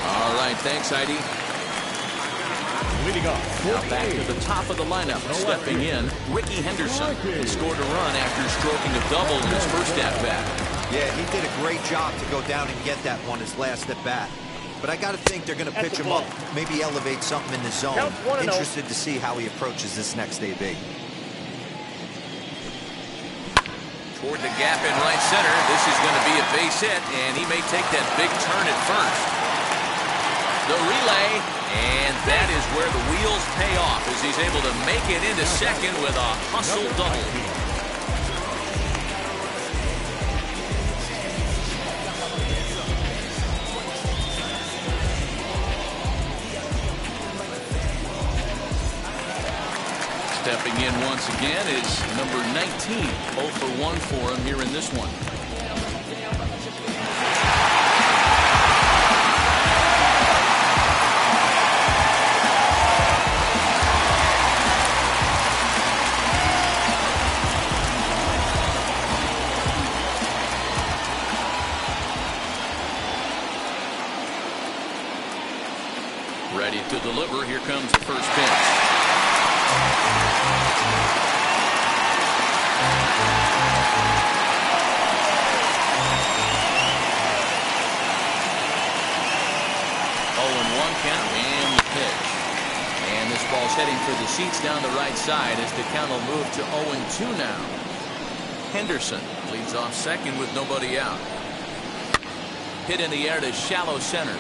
Speaker 1: All right, thanks, Heidi.
Speaker 2: Leading off,
Speaker 1: now back to the top of the lineup. Stepping in, Ricky Henderson. He scored a run after stroking a double in his first at-bat.
Speaker 12: Yeah, he did a great job to go down and get that one his last at-bat. But I got to think they're going to pitch him up, maybe elevate something in the zone. Interested to see how he approaches this next AB.
Speaker 1: Toward the gap in right center. This is going to be a base hit, and he may take that big turn at first. The relay, and that is where the wheels pay off as he's able to make it into second with a hustle double. Stepping in once again is number 19. 0 for 1 for him here in this one. Ready to deliver. Here comes the first pitch. Count and the pitch. And this ball's heading for the seats down the right side as the count will move to 0-2 now. Henderson leads off second with nobody out. Hit in the air to shallow center.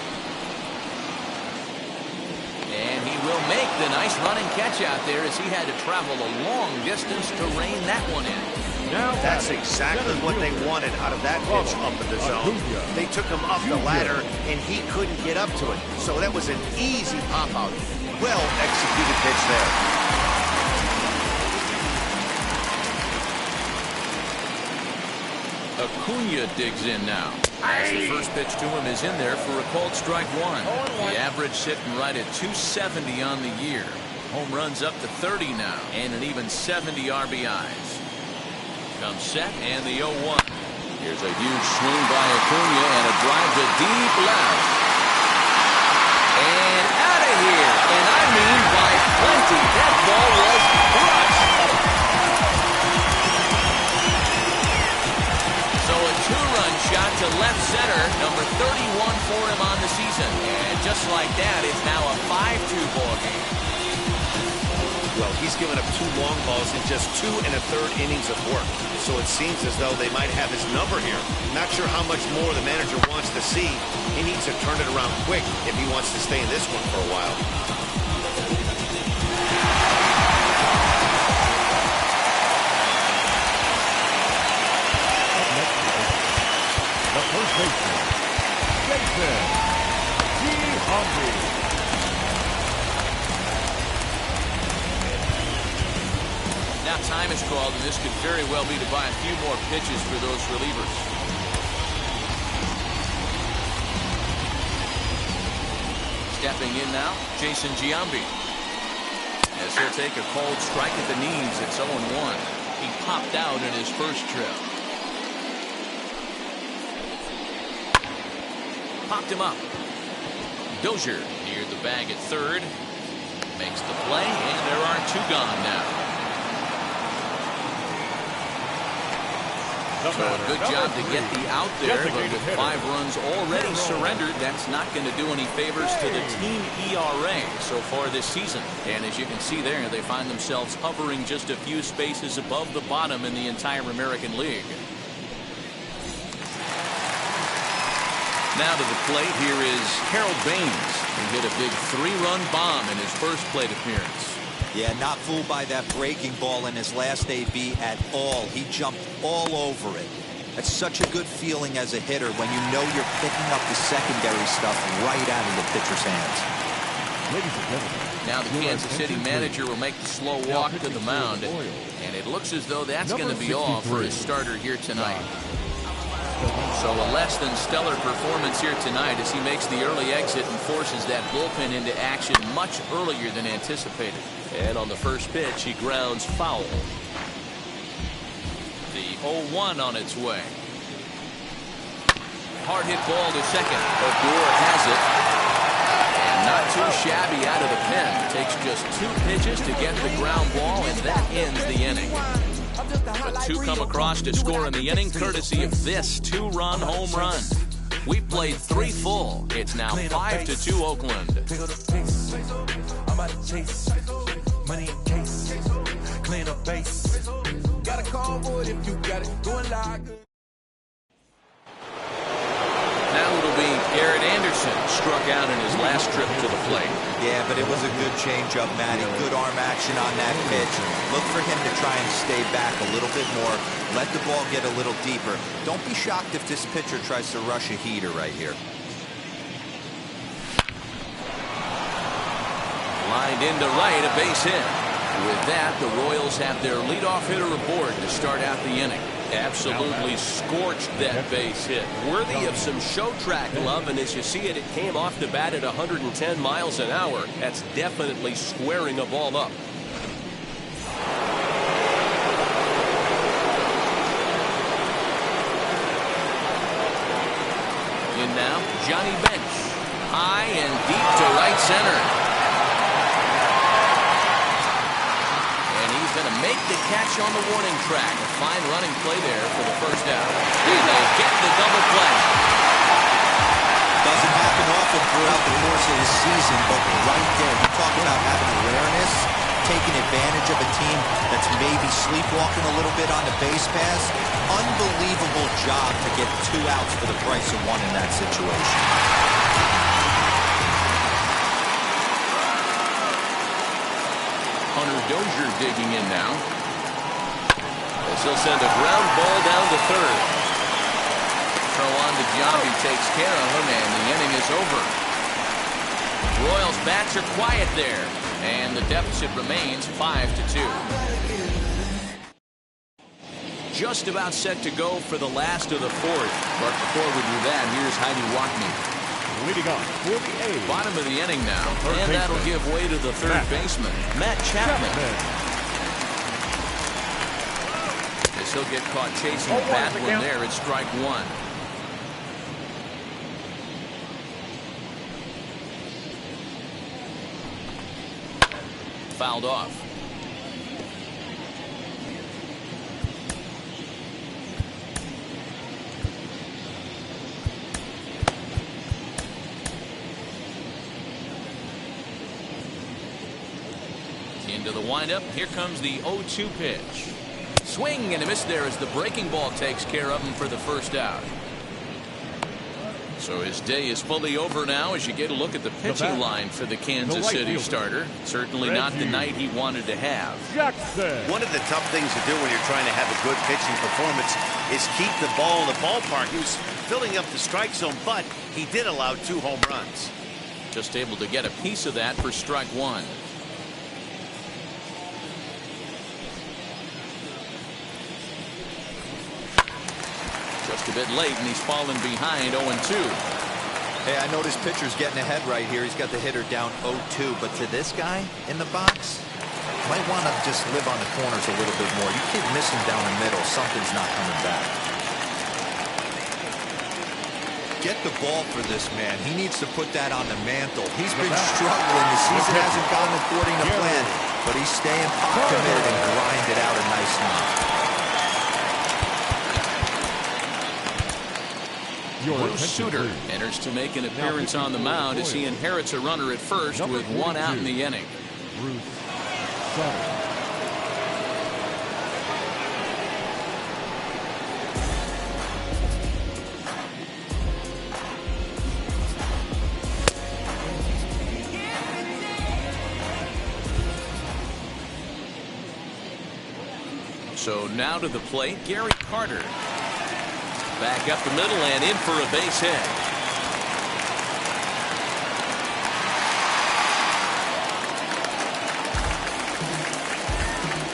Speaker 1: And he will make the nice running catch out there as he had to travel a long distance to rein that one in.
Speaker 13: That's exactly what they wanted out of that pitch up in the zone. They took him up the ladder, and he couldn't get up to it. So that was an easy pop-out. Well-executed pitch there.
Speaker 1: Acuna digs in now. As the first pitch to him is in there for a called strike one. The average sitting right at 270 on the year. Home runs up to 30 now, and an even 70 RBIs. Comes set and the 0-1. Here's a huge swing by Acuna and a drive to deep left. And out of here. And I mean by plenty. That ball was crushed. So a 2-run shot to left center. Number 31 for him on the season. And just like that, it's now a 5-2 ball game.
Speaker 13: Well, he's given up 2 long balls in just 2 1/3 innings of work. So it seems as though they might have his number here. Not sure how much more the manager wants to see. He needs to turn it around quick if he wants to stay in this one for a while.
Speaker 2: The first baseman, Jason D. Humphrey.
Speaker 1: time is called, and this could very well be to buy a few more pitches for those relievers. Stepping in now, Jason Giambi. As he'll take a cold strike at the knees, it's 0-1. He popped out in his first trip. Popped him up. Dozier near the bag at third. Makes the play, and there are 2 gone now. So a good job to get the out there, but with 5 runs already surrendered, that's not going to do any favors to the team ERA so far this season. And as you can see there, they find themselves hovering just a few spaces above the bottom in the entire American League. Now to the plate, here is Harold Baines. He hit a big 3-run bomb in his first plate appearance.
Speaker 12: Yeah, not fooled by that breaking ball in his last AB at all. He jumped all over it. That's such a good feeling as a hitter when you know you're picking up the secondary stuff right out of the pitcher's hands.
Speaker 2: Ladies and gentlemen,
Speaker 1: now the Kansas City manager will make the slow walk to the mound, and it looks as though that's going to be all for his starter here tonight. So a less than stellar performance here tonight as he makes the early exit and forces that bullpen into action much earlier than anticipated. And on the first pitch, he grounds foul. The 0-1 on its way. Hard hit ball to second. Odor has it. And not too shabby out of the pen. Takes just 2 pitches to get the ground ball, and that ends the inning. But 2 come across to score in the inning, courtesy of this 2-run home run. We played 3 full. It's now 5-2 Oakland.
Speaker 4: I'm out of chase, money in case, clean up base. Got a call for it if you got it, going like.
Speaker 1: Now it'll be Garrett Anderson, struck out in his last trip to the plate.
Speaker 12: Yeah, but it was a good changeup, Matty. Good arm action on that pitch. Look for him to try and stay back a little bit more. Let the ball get a little deeper. Don't be shocked if this pitcher tries to rush a heater right here.
Speaker 1: Lined into right, a base hit. With that, the Royals have their leadoff hitter aboard to start out the inning. Absolutely scorched that base hit. Worthy of some show track love, and as you see it, it came off the bat at 110 miles an hour. That's definitely squaring a ball up. In now, Johnny Bench. High and deep to right center. Going to make the catch on the warning track. A fine running play there for the first out. They get the double play.
Speaker 12: Doesn't happen often throughout the course of the season, but right there, you talk about having awareness, taking advantage of a team that's maybe sleepwalking a little bit on the base pass. Unbelievable job to get 2 outs for the price of 1 in that situation.
Speaker 1: Dozier digging in now. As he'll send a ground ball down to third. Throw on to Giambi, takes care of him, and the inning is over. Royals bats are quiet there, and the deficit remains 5-2. Just about set to go for the last of the 4th, but before we do that, here's Heidi Walkney.
Speaker 2: Leading off for the A's.
Speaker 1: Bottom of the inning now, and that'll give way to the third baseman, Matt Chapman. As he'll get caught chasing Batlin there at strike 1. Fouled off. Into the windup. Here comes the 0-2 pitch. Swing and a miss there as the breaking ball takes care of him for the first out. So his day is fully over now as you get a look at the pitching line for the Kansas City starter. Certainly not the night he wanted to have.
Speaker 13: One of the tough things to do when you're trying to have a good pitching performance is keep the ball in the ballpark. He was filling up the strike zone, but he did allow 2 home runs.
Speaker 1: Just able to get a piece of that for strike 1. Just a bit late, and he's fallen behind 0-2.
Speaker 12: Hey, I noticed pitcher's getting ahead right here. He's got the hitter down 0-2. But to this guy in the box, might want to just live on the corners a little bit more. You keep missing down the middle, something's not coming back. Get the ball for this man. He needs to put that on the mantle. He's been struggling. The season hasn't gone according to plan, but he's staying pot committed and grinded out a nice knock.
Speaker 1: Bruce Sutter enters to make an appearance on the mound as he inherits a runner at first with 1 out in the inning.
Speaker 2: Bruce Sutter.
Speaker 1: So now to the plate, Gary Carter. Back up the middle and in for a base hit.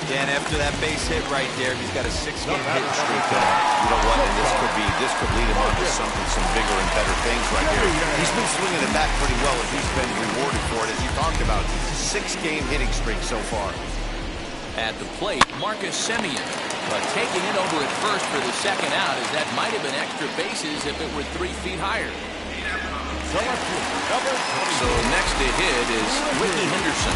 Speaker 12: Dan, after that base hit right there, he's got a 6-game hit streak going.
Speaker 13: You know what? And this could lead him on to some bigger and better things right here. He's been swinging the bat pretty well, and he's been rewarded for it, as you talked about. 6-game hitting streak so far.
Speaker 1: At the plate, Marcus Semien. But taking it over at first for the second out, as that might have been extra bases if it were 3 feet higher. So next to hit is Ricky Henderson.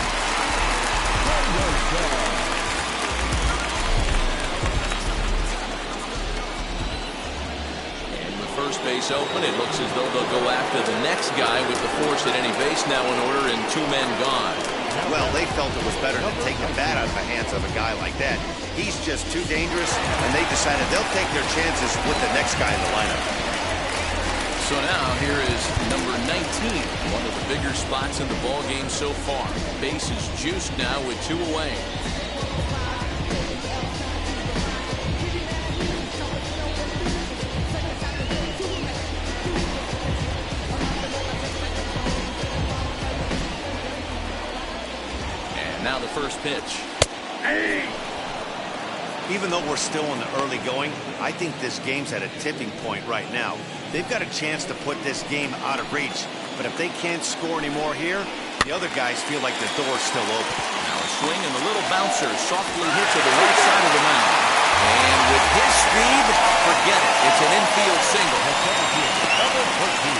Speaker 1: And with first base open, it looks as though they'll go after the next guy with the force at any base now in order and 2 men gone.
Speaker 13: Well, they felt it was better to take the bat out of the hands of a guy like that. He's just too dangerous, and they decided they'll take their chances with the next guy in the lineup.
Speaker 1: So now here is number 19, one of the bigger spots in the ball game so far. Base is juiced now with 2 away. Now the first pitch.
Speaker 13: Even though we're still in the early going, I think this game's at a tipping point right now. They've got a chance to put this game out of reach, but if they can't score anymore here, the other guys feel like the door's still open.
Speaker 1: Now a swing and the little bouncer softly hit to the right side of the mound. And with his speed, forget it. It's an infield single.
Speaker 2: Number 14,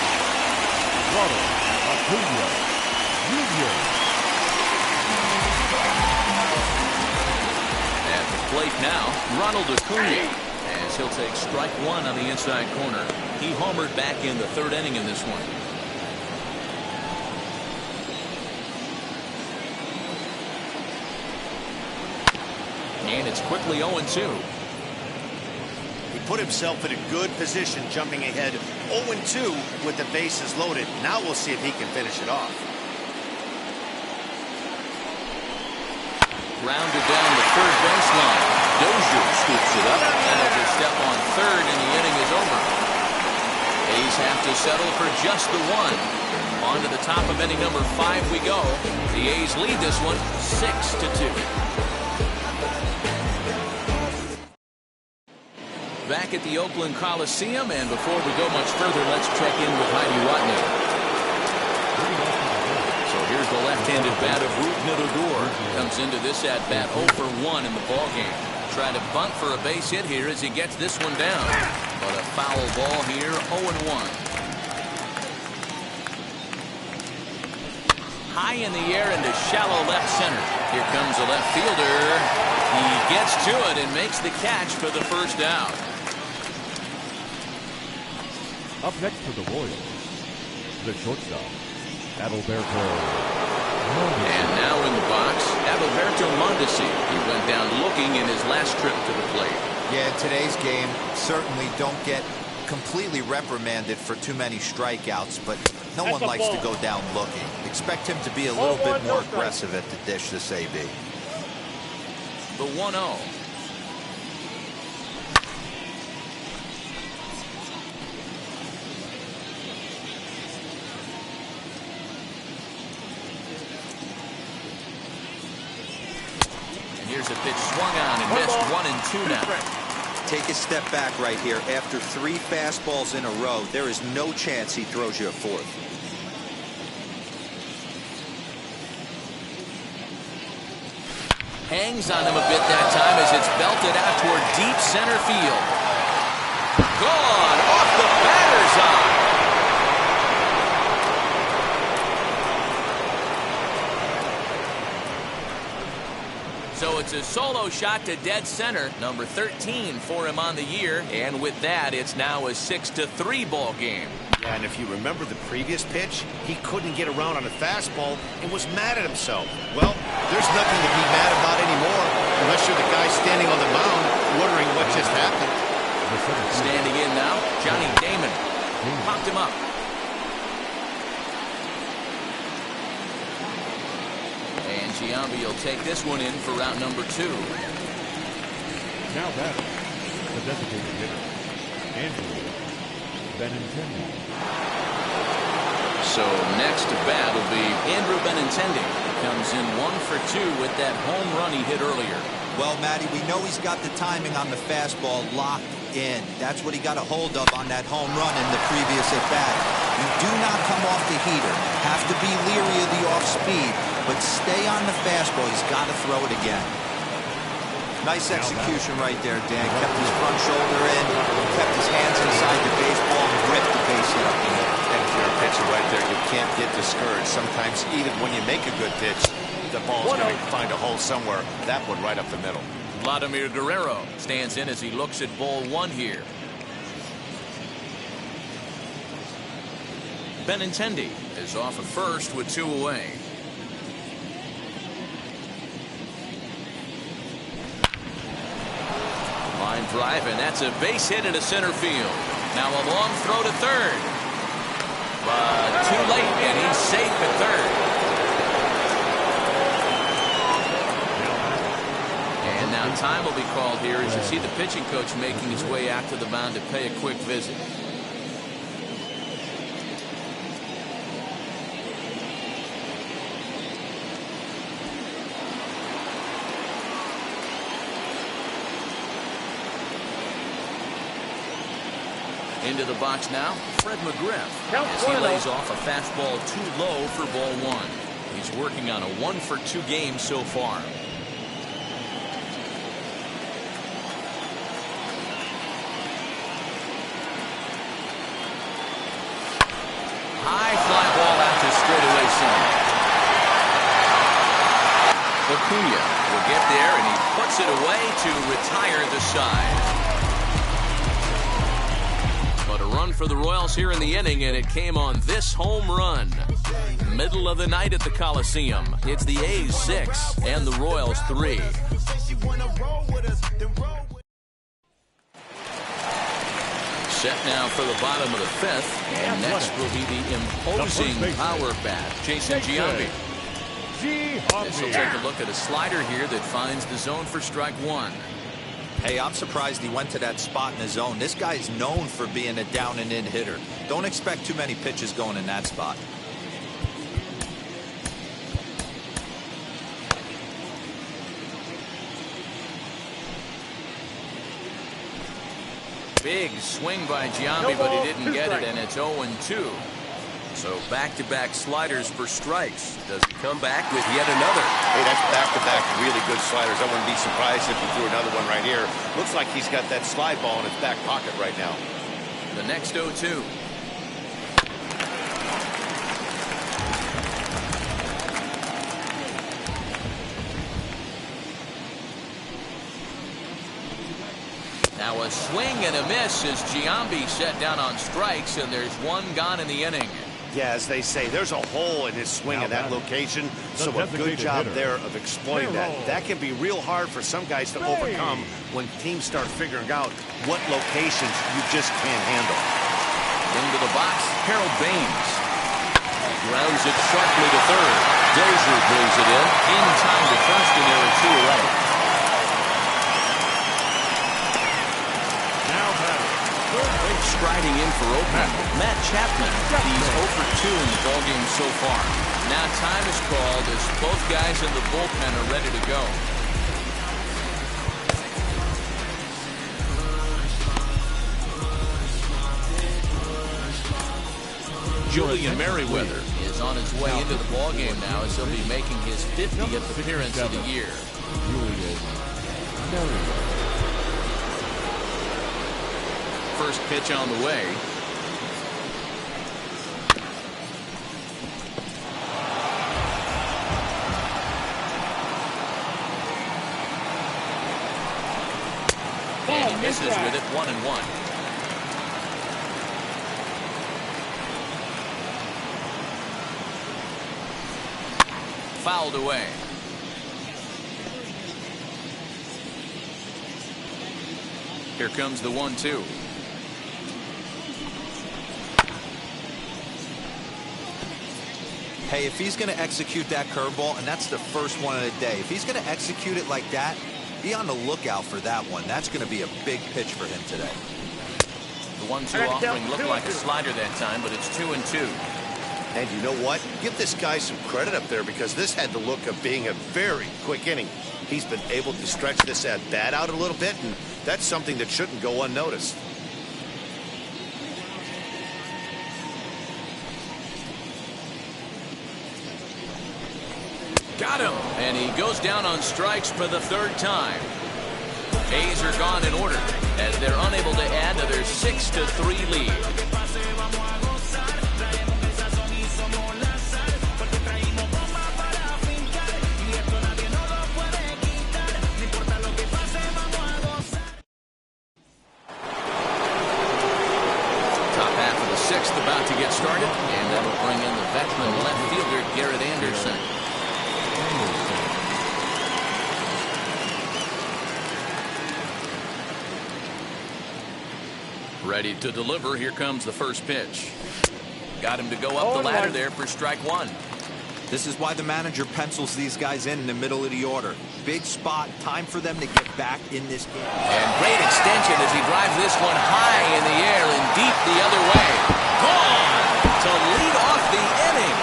Speaker 2: Ronald Acuna Jr.
Speaker 1: Plate now, Ronald Acuna, as he'll take strike 1 on the inside corner. He homered back in the 3rd inning in this one. And it's quickly 0-2.
Speaker 13: He put himself in a good position, jumping ahead 0-2 with the bases loaded. Now we'll see if he can finish it off.
Speaker 1: Rounded down the 3rd baseline. Dozier scoops it up, and a step on 3rd, and the inning is over. A's have to settle for just the 1. On to the top of inning number 5 we go. The A's lead this one 6-2. Back at the Oakland Coliseum, and before we go much further, let's check in with Heidi Watney. Here's the left-handed bat of Rougned Odor. Comes into this at-bat 0 for 1 in the ballgame. Try to bunt for a base hit here as he gets this one down. But a foul ball here, 0-1. High in the air into shallow left center. Here comes the left fielder. He gets to it and makes the catch for the first out.
Speaker 2: Up next for the Royals, the shortstop, Adalberto.
Speaker 1: And now in the box, Adalberto Mondesi. He went down looking in his last trip to the plate.
Speaker 12: Yeah, in today's game, certainly don't get completely reprimanded for too many strikeouts, but no one likes to go down looking. Expect him to be a little bit more aggressive at the dish this AB.
Speaker 1: The 1-0. Here's a pitch swung on and missed. 1-2 now.
Speaker 12: take a step back right here. After 3 fastballs in a row, there is no chance he throws you a 4th.
Speaker 1: Hangs on him a bit that time as it's belted out toward deep center field. Gone off the batter's eye. So it's a solo shot to dead center, number 13 for him on the year, and with that, it's now a 6-3 ball game.
Speaker 13: Yeah, and if you remember the previous pitch, he couldn't get around on a fastball and was mad at himself. Well, there's nothing to be mad about anymore, unless you're the guy standing on the mound wondering what just happened.
Speaker 1: Standing in now, Johnny Damon popped him up. And Giambi will take this one in for route number 2.
Speaker 2: Now batting, the designated hitter, Andrew Benintendi.
Speaker 1: So next to bat will be Andrew Benintendi. Comes in 1 for 2 with that home run he hit earlier.
Speaker 12: Well, Matty, we know he's got the timing on the fastball locked in. That's what he got a hold of on that home run in the previous at-bat. You do not come off the heater. Have to be leery of the off-speed, but stay on the fastball. He's got to throw it again. Nice execution right there, Dan. Kept his front shoulder in, kept his hands inside the baseball, and ripped the base hit up the middle.
Speaker 13: And if you're a pitcher right there, you can't get discouraged. Sometimes, even when you make a good pitch, the ball's going to find a hole somewhere. That one right up the middle.
Speaker 1: Vladimir Guerrero stands in as he looks at ball 1 here. Benintendi is off at first with 2 away. Line drive, and that's a base hit into center field. Now a long throw to third. But too late, and he's safe at third. And now time will be called here as you see the pitching coach making his way out to the mound to pay a quick visit. Into the box now, Fred McGriff, as he lays off a fastball too low for ball 1. He's working on a 1 for 2 game so far. High fly ball out to straightaway center. Acuna will get there, and he puts it away to retire the side. But a run for the Royals here in the inning, and it came on this home run. Middle of the night at the Coliseum. It's the A's 6 and the Royals 3. Set now for the bottom of the 5th, and next will be the imposing power bat, Jason Giambi. This will take a look at a slider here that finds the zone for strike 1.
Speaker 12: Hey, I'm surprised he went to that spot in his zone. This guy's known for being a down and in hitter. Don't expect too many pitches going in that spot.
Speaker 1: Big swing by Giambi, but he didn't get it, and it's 0-2. So back-to-back sliders for strikes. Does he come back with yet another?
Speaker 13: Hey, that's back-to-back really good sliders. I wouldn't be surprised if he threw another one right here. Looks like he's got that slide ball in his back pocket right now.
Speaker 1: The next 0-2. Now a swing and a miss as Giambi set down on strikes, and there's 1 gone in the inning.
Speaker 13: Yeah, as they say, there's a hole in his swing in that location, so a good job there of exploiting that. That can be real hard for some guys to overcome when teams start figuring out what locations you just can't handle.
Speaker 1: Into the box, Harold Baines. Grounds it sharply to third. Dozier brings it in time to first, and there are 2 away. Striding in for opening, Matt Chapman. He's 0 for 2 in the ballgame so far. Now time is called as both guys in the bullpen are ready to go. Julian Merriweather is on his way into the ballgame now as he'll be making his 50th appearance of the year. First pitch on the way. And he misses with it, 1-1. Fouled away. Here comes the 1-2.
Speaker 12: Hey, if he's going to execute that curveball, and that's the first one of the day, if he's going to execute it like that, be on the lookout for that one. That's going to be a big pitch for him today.
Speaker 1: The 1-2 offering looked like a slider that time, but it's 2-2.
Speaker 13: And you know what? Give this guy some credit up there because this had the look of being a very quick inning. He's been able to stretch this at bat out a little bit, and that's something that shouldn't go unnoticed.
Speaker 1: Got him. And he goes down on strikes for the third time. A's are gone in order as they're unable to add to their 6-3 lead. Top half of the sixth about to get started, and that'll bring in the veteran left fielder Garrett Anderson. Ready to deliver. Here comes the first pitch. Got him to go up the ladder there for strike one.
Speaker 12: This is why the manager pencils these guys in the middle of the order. Big spot. Time for them to get back in this game.
Speaker 1: And great extension as he drives this one high in the air and deep the other way. Gone to lead off the inning.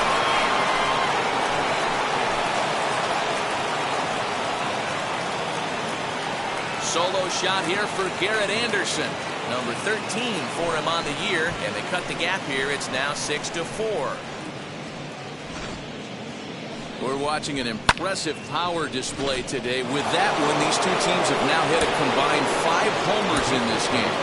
Speaker 1: Solo shot here for Garrett Anderson. Number 13 for him on the year, and they cut the gap here. It's now 6-4. We're watching an impressive power display today. With that one, these two teams have now hit a combined 5 homers in this game.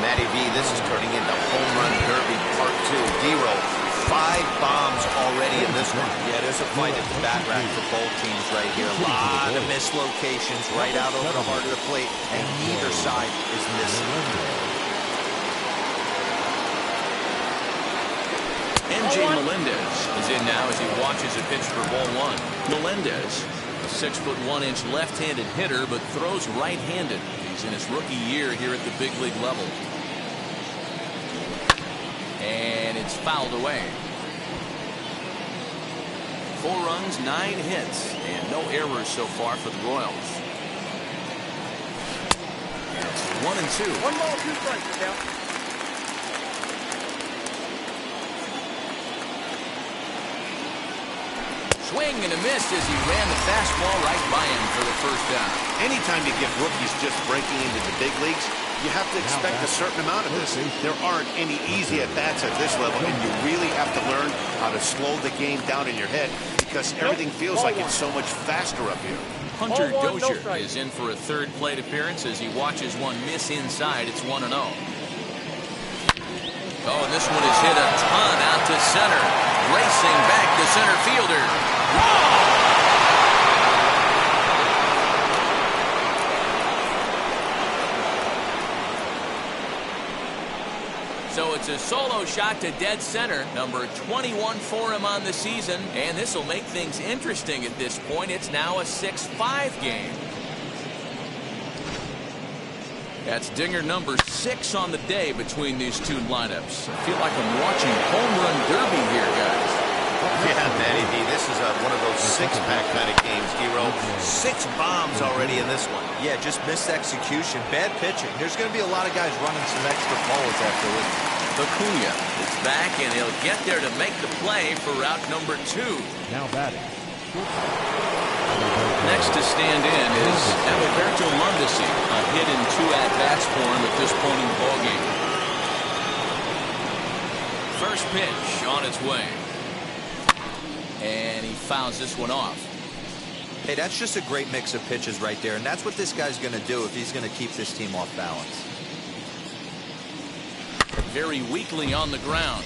Speaker 13: Matty V, this is turning into home run derby part 2. D-Roll, 5 bombs already in this one.
Speaker 12: Yeah, there's a fight at the bat rack for both teams right here. A lot of mislocations right out over the heart of the plate, and neither side is missing.
Speaker 1: MJ Melendez is in now as he watches a pitch for ball one. Melendez, a 6'1" left-handed hitter, but throws right-handed. He's in his rookie year here at the big league level. And it's fouled away. 4 runs, 9 hits, and no errors so far for the Royals. And it's 1-2.
Speaker 15: 1 ball, 2 strikes now.
Speaker 1: Swing and a miss as he ran the fastball right by him for the first down.
Speaker 13: Anytime you get rookies just breaking into the big leagues, you have to expect a certain amount of this. There aren't any easy at-bats at this level, and you really have to learn how to slow the game down in your head because everything feels like it's so much faster up here.
Speaker 1: Hunter Dozier is in for a third plate appearance as he watches one miss inside. It's 1-0. Oh, and this one is hit a ton out to center. Racing back the center fielder. So it's a solo shot to dead center. Number 21 for him on the season. And this will make things interesting at this point. It's now a 6-5 game. That's dinger number 6 on the day between these two lineups. I feel like I'm watching home run derby here, guys.
Speaker 13: Yeah, Matty V, this is one of those 6-pack kind of games, D-Roll. 6 bombs already in this one.
Speaker 12: Yeah, just missed execution. Bad pitching. There's going to be a lot of guys running some extra balls after this.
Speaker 1: Acuna is back, and he'll get there to make the play for route number 2.
Speaker 2: Now batting.
Speaker 1: Next to stand in is Alberto Mondesi, a hit in 2 at-bats for him at this point in the ballgame. First pitch on its way. And he fouls this one off.
Speaker 12: Hey, that's just a great mix of pitches right there, and that's what this guy's going to do if he's going to keep this team off balance.
Speaker 1: Very weakly on the ground.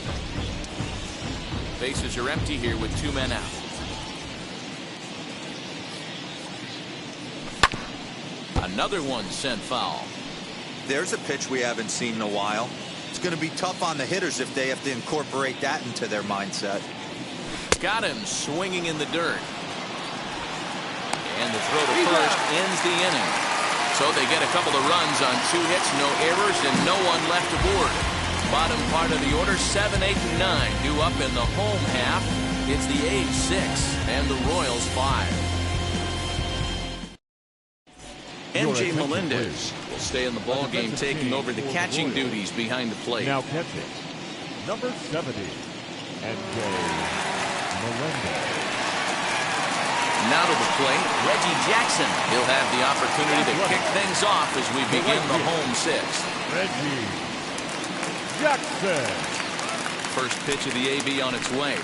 Speaker 1: Bases are empty here with 2 men out. Another one sent foul.
Speaker 12: There's a pitch we haven't seen in a while. It's going to be tough on the hitters if they have to incorporate that into their mindset.
Speaker 1: Got him swinging in the dirt. And the throw to first ends the inning. So they get a couple of runs on 2 hits, no errors, and no one left aboard. Bottom part of the order, 7, 8, and 9. Due up in the home half. It's the A's 6 and the Royals 5. MJ Melendez will stay in the ball game, taking over the catching duties behind the plate.
Speaker 2: Now catching, number 70, MJ Melendez.
Speaker 1: Now to the plate, Reggie Jackson. He'll have the opportunity to kick things off as we begin the home 6th.
Speaker 2: Reggie Jackson.
Speaker 1: First pitch of the AB on its way.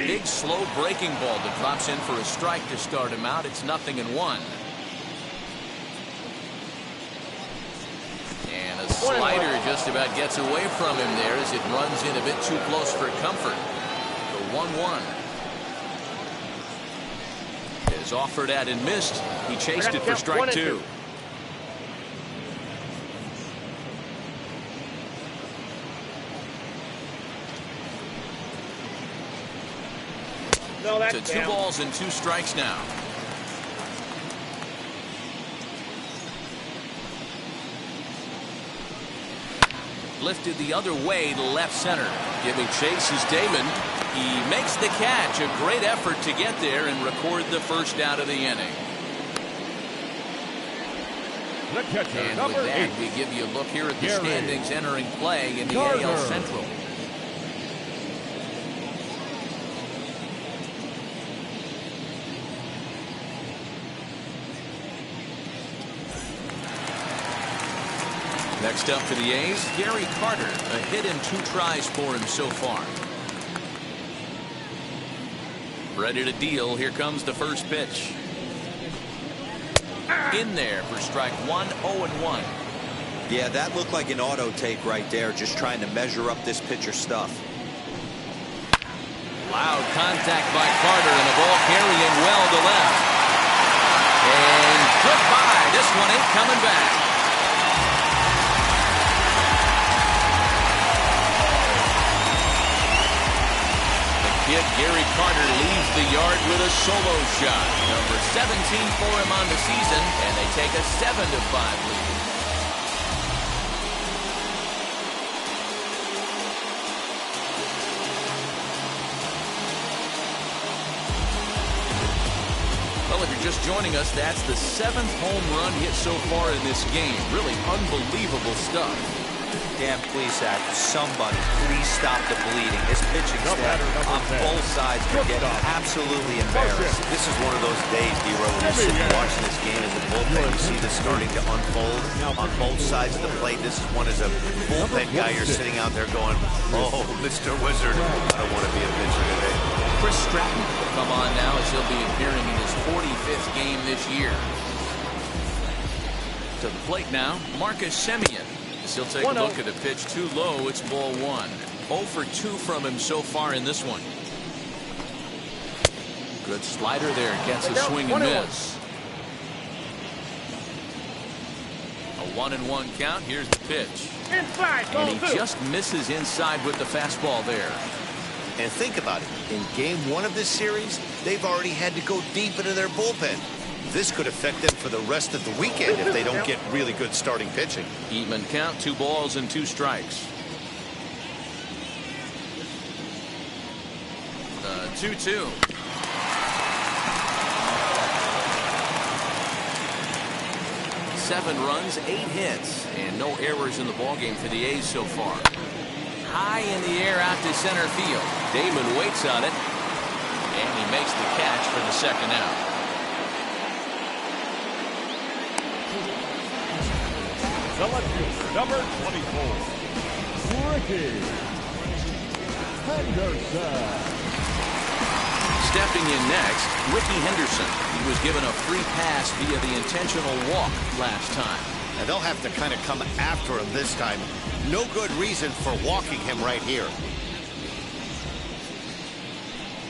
Speaker 1: Big slow breaking ball that drops in for a strike to start him out. It's 0-1. And a slider just about gets away from him there as it runs in a bit too close for comfort. The 1-1 is offered at and missed. He chased it for strike 2. To 2 balls and 2 strikes now. Lifted the other way to left center. Giving chase is Damon. He makes the catch. A great effort to get there and record the first out of the inning.
Speaker 2: The catcher,
Speaker 1: and
Speaker 2: number
Speaker 1: with that,
Speaker 2: 8.
Speaker 1: we give you a look here at the
Speaker 2: Gary
Speaker 1: standings entering play in the
Speaker 2: Gardner.
Speaker 1: AL Central. Next up for the A's, Gary Carter. A hit and 2 tries for him so far. Ready to deal. Here comes the first pitch. In there for strike 1, 0-1.
Speaker 12: Yeah, that looked like an auto take right there, just trying to measure up this pitcher stuff.
Speaker 1: Loud contact by Carter and the ball carrying well to left. And goodbye. This one ain't coming back. Kid Gary Carter leaves the yard with a solo shot. Number 17 for him on the season, and they take a 7-5 lead. Well, if you're just joining us, that's the 7th home run hit so far in this game. Really unbelievable stuff.
Speaker 12: Dan, please, Zach, somebody, please stop the bleeding. This pitching staff on both sides are getting absolutely embarrassed. This is one of those days, D-Row, when you're sitting watching this game as a bullpen. You see this starting to unfold on both sides of the plate. This is one as a bullpen guy. You're sitting out there going, oh, Mr. Wizard, I don't want to be a pitcher today.
Speaker 1: Chris Stratton will come on now as he'll be appearing in his 45th game this year. To the plate now, Marcus Semien. He'll take a look at a pitch too low. It's ball 1. 0 for 2 from him so far in this one. Good slider there. Gets a swing and miss. A 1-1 count. Here's the pitch. And he just misses inside with the fastball there.
Speaker 13: And think about it. In game 1 of this series, they've already had to go deep into their bullpen. This could affect them for the rest of the weekend if they don't get really good starting pitching.
Speaker 1: Even count, 2 balls and 2 strikes. 2-2. Seven runs, 8 hits, and no errors in the ballgame for the A's so far. High in the air out to center field. Damon waits on it, and he makes the catch for the second out.
Speaker 2: The left fielder, number 24, Ricky Henderson.
Speaker 1: Stepping in next, Ricky Henderson. He was given a free pass via the intentional walk last time.
Speaker 13: And they'll have to kind of come after him this time. No good reason for walking him right here.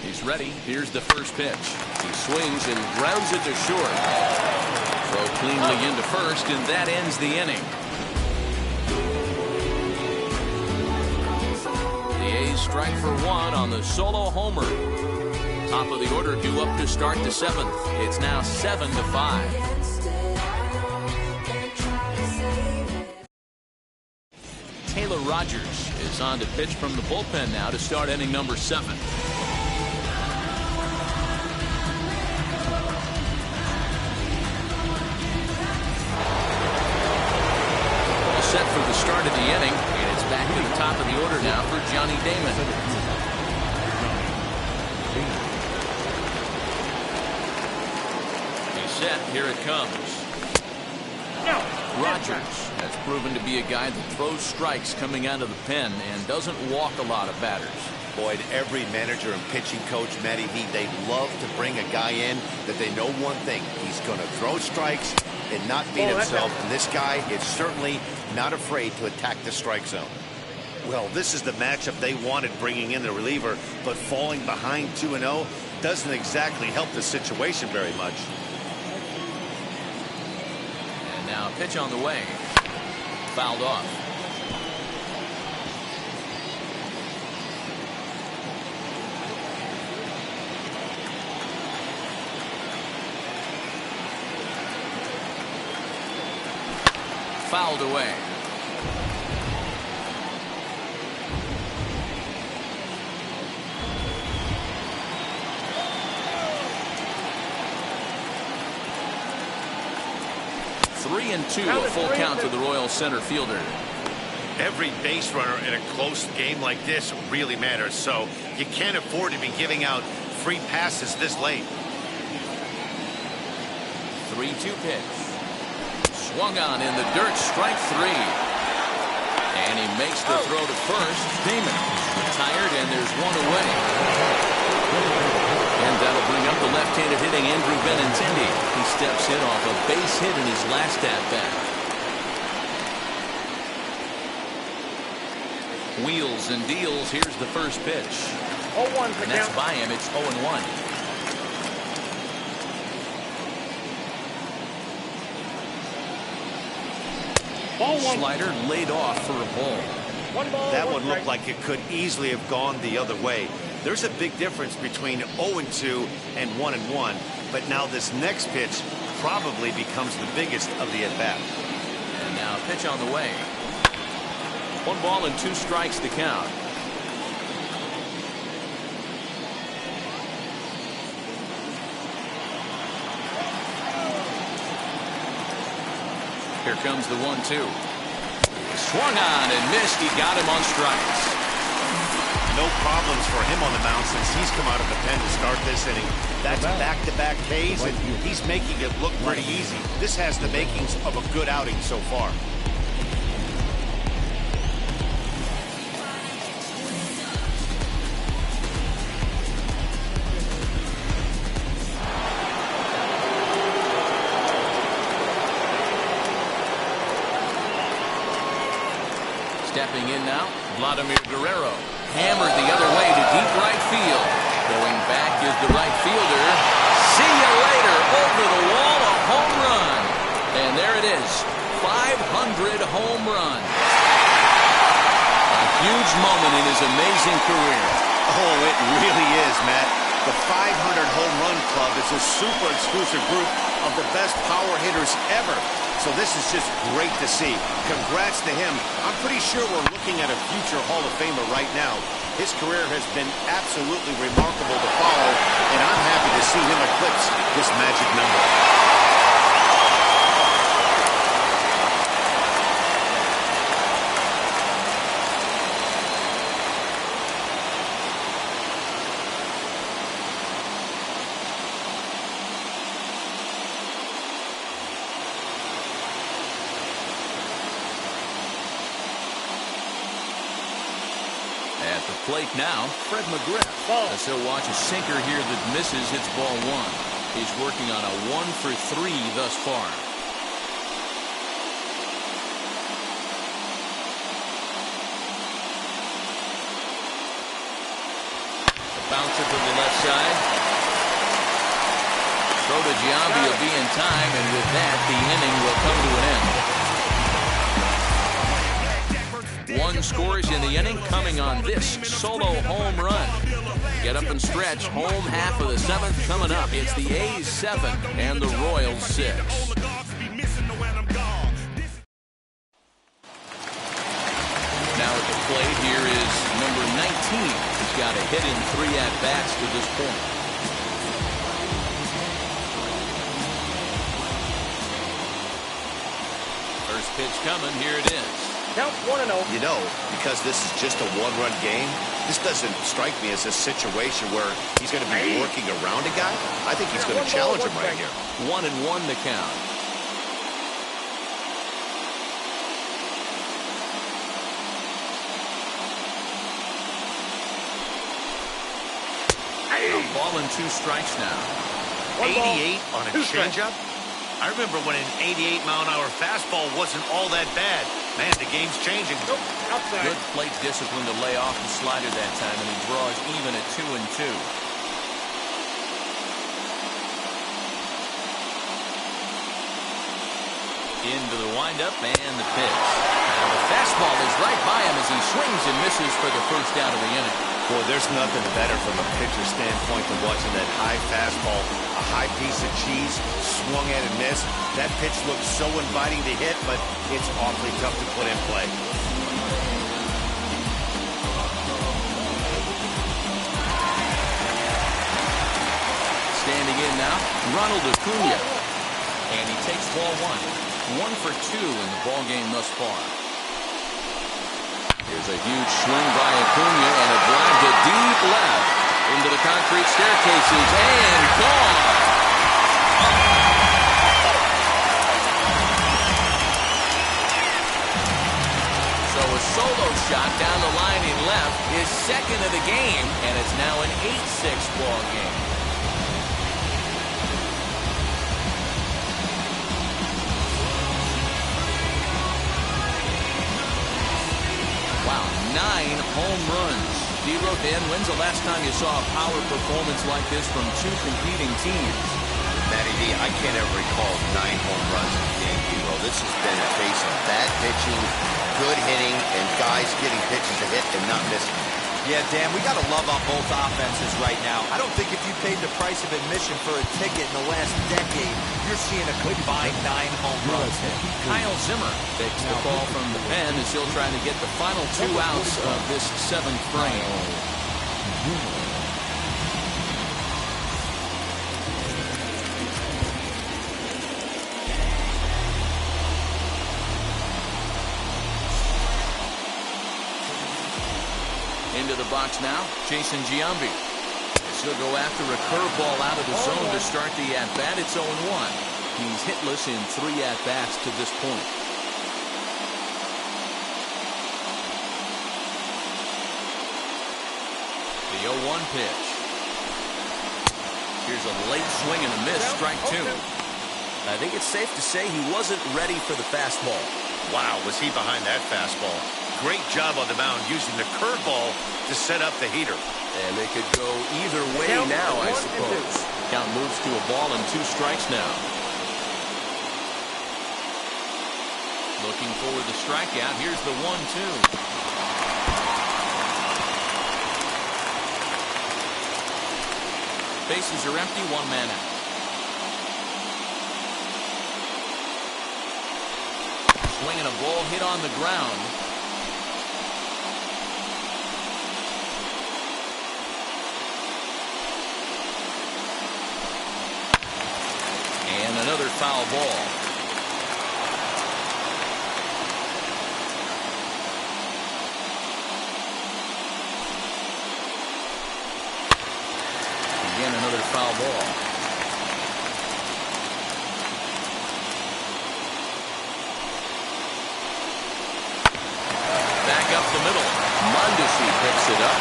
Speaker 1: He's ready. Here's the first pitch. He swings and grounds it to short. Throw cleanly into first, and that ends the inning. The A's strike for one on the solo homer. Top of the order due up to start the seventh. It's now 7-5. Taylor Rogers is on to pitch from the bullpen now to start inning number 7. All set for the start of the inning, and it's back to the top of the order now for Johnny Damon. He's set. Here it comes. Rogers has proven to be a guy that throws strikes coming out of the pen and doesn't walk a lot of batters.
Speaker 13: Boyd, every manager and pitching coach, Matty V, they love to bring a guy in that they know one thing. He's going to throw strikes and not beat himself. And this guy is certainly not afraid to attack the strike zone. Well, this is the matchup they wanted, bringing in the reliever, but falling behind 2-0 doesn't exactly help the situation very much.
Speaker 1: Now pitch on the way. Fouled off. Fouled away. Three and two, a full count to the Royals center fielder.
Speaker 13: Every base runner in a close game like this really matters, so you can't afford to be giving out free passes this late.
Speaker 1: 3-2 pitch. Swung on in the dirt, strike 3. And he makes the throw to first. Damon retired, and there's one away. And that'll bring up the left-handed hitting Andrew Benintendi. He steps in off a base hit in his last at-bat. Wheels and deals. Here's the first pitch.
Speaker 15: 0-1.
Speaker 1: And that's by him. It's 0-1. Slider laid off for a ball.
Speaker 13: That one looked like it could easily have gone the other way. There's a big difference between 0-2 and 1-1, but now this next pitch probably becomes the biggest of the at-bat.
Speaker 1: And now pitch on the way. 1 ball and 2 strikes to count. Here comes the 1-2. Swung on and missed. He got him on strikes.
Speaker 13: No problems for him on the mound since he's come out of the pen to start this inning. That's back-to-back Ks, and he's making it look pretty easy. This has the makings of a good outing so far.
Speaker 1: Stepping in now, Vladimir Guerrero. Hammered the other way to deep right field. Going back is the right fielder. See you later. Over the wall, a home run. And there it is. 500 home run. A huge moment in his amazing career.
Speaker 13: Oh, it really is, Matt. The 500 home run club is a super exclusive group of the best power hitters ever. So this is just great to see. Congrats to him. I'm pretty sure we're looking at a future Hall of Famer right now. His career has been absolutely remarkable to follow, and I'm happy to see him eclipse this magic number.
Speaker 1: the plate now, Fred McGriff. As he'll watch a sinker here that misses, hits ball one. He's working on a 1-for-3 thus far. A bouncer to the left side. Throw to Giambi will be in time, and with that, the inning will come to an end. One scores in the inning, coming on this solo home run. Get up and stretch. Home half of the seventh coming up. It's the A's 7 and the Royals 6. Now at the plate, here is number 19. He's got a hit in 3 at-bats to this point. First pitch coming. Here it is.
Speaker 15: Count 1-0.
Speaker 13: You know, because this is just a one-run game, this doesn't strike me as a situation where he's going to be working around a guy. I think he's going to challenge him right here.
Speaker 1: 1-1 the count. A ball and 2 strikes now.
Speaker 13: 88 on a changeup? I remember when an 88-mile-an-hour fastball wasn't all that bad. Man, the game's changing.
Speaker 15: Nope, outside.
Speaker 1: Good plate discipline to lay off the slider that time, and he draws even at 2-2. Into the windup and the pitch. Now the fastball is right by him as he swings and misses for the first out of the inning.
Speaker 13: Boy, there's nothing better from a pitcher's standpoint than watching that high fastball, a high piece of cheese, swung at and missed. That pitch looks so inviting to hit, but it's awfully tough to put in play.
Speaker 1: Standing in now, Ronald Acuna. And he takes ball 1. 1 for 2 in the ball game thus far. Here's a huge swing by Acuna and a drive to deep left into the concrete staircases and gone. So a solo shot down the line in left is second of the game, and it's now an 8-6 ball game. Wow, 9 home runs. D-Row, Dan, when's the last time you saw a power performance like this from 2 competing teams?
Speaker 13: Matty D, I can't ever recall 9 home runs in a game, D-Row. This has been a case of bad pitching, good hitting, and guys getting pitches to hit and not missing.
Speaker 12: Yeah, Dan, we got to love on both offenses right now. I don't think if you paid the price of admission for a ticket in the last decade, you're seeing a combined 9 home runs hit.
Speaker 1: Kyle Zimmer takes the call from the pen as he'll try to get the final 2 outs of this 7th frame. Into the box now, Jason Giambi. He'll go after a curveball out of the zone to start the at-bat. It's 0-1. He's hitless in 3 at-bats to this point. The 0-1 pitch. Here's a late swing and a miss, strike 2. I think it's safe to say he wasn't ready for the fastball.
Speaker 13: Wow, was he behind that fastball. Great job on the mound using the curveball to set up the heater.
Speaker 1: And they could go either way now, I suppose. Count moves to a ball and 2 strikes now. Looking for the strikeout. Here's the 1-2. Bases are empty, 1 man out. Swinging a ball hit on the ground. And another foul ball. Again, another foul ball. Back up the middle. Mondesi picks it up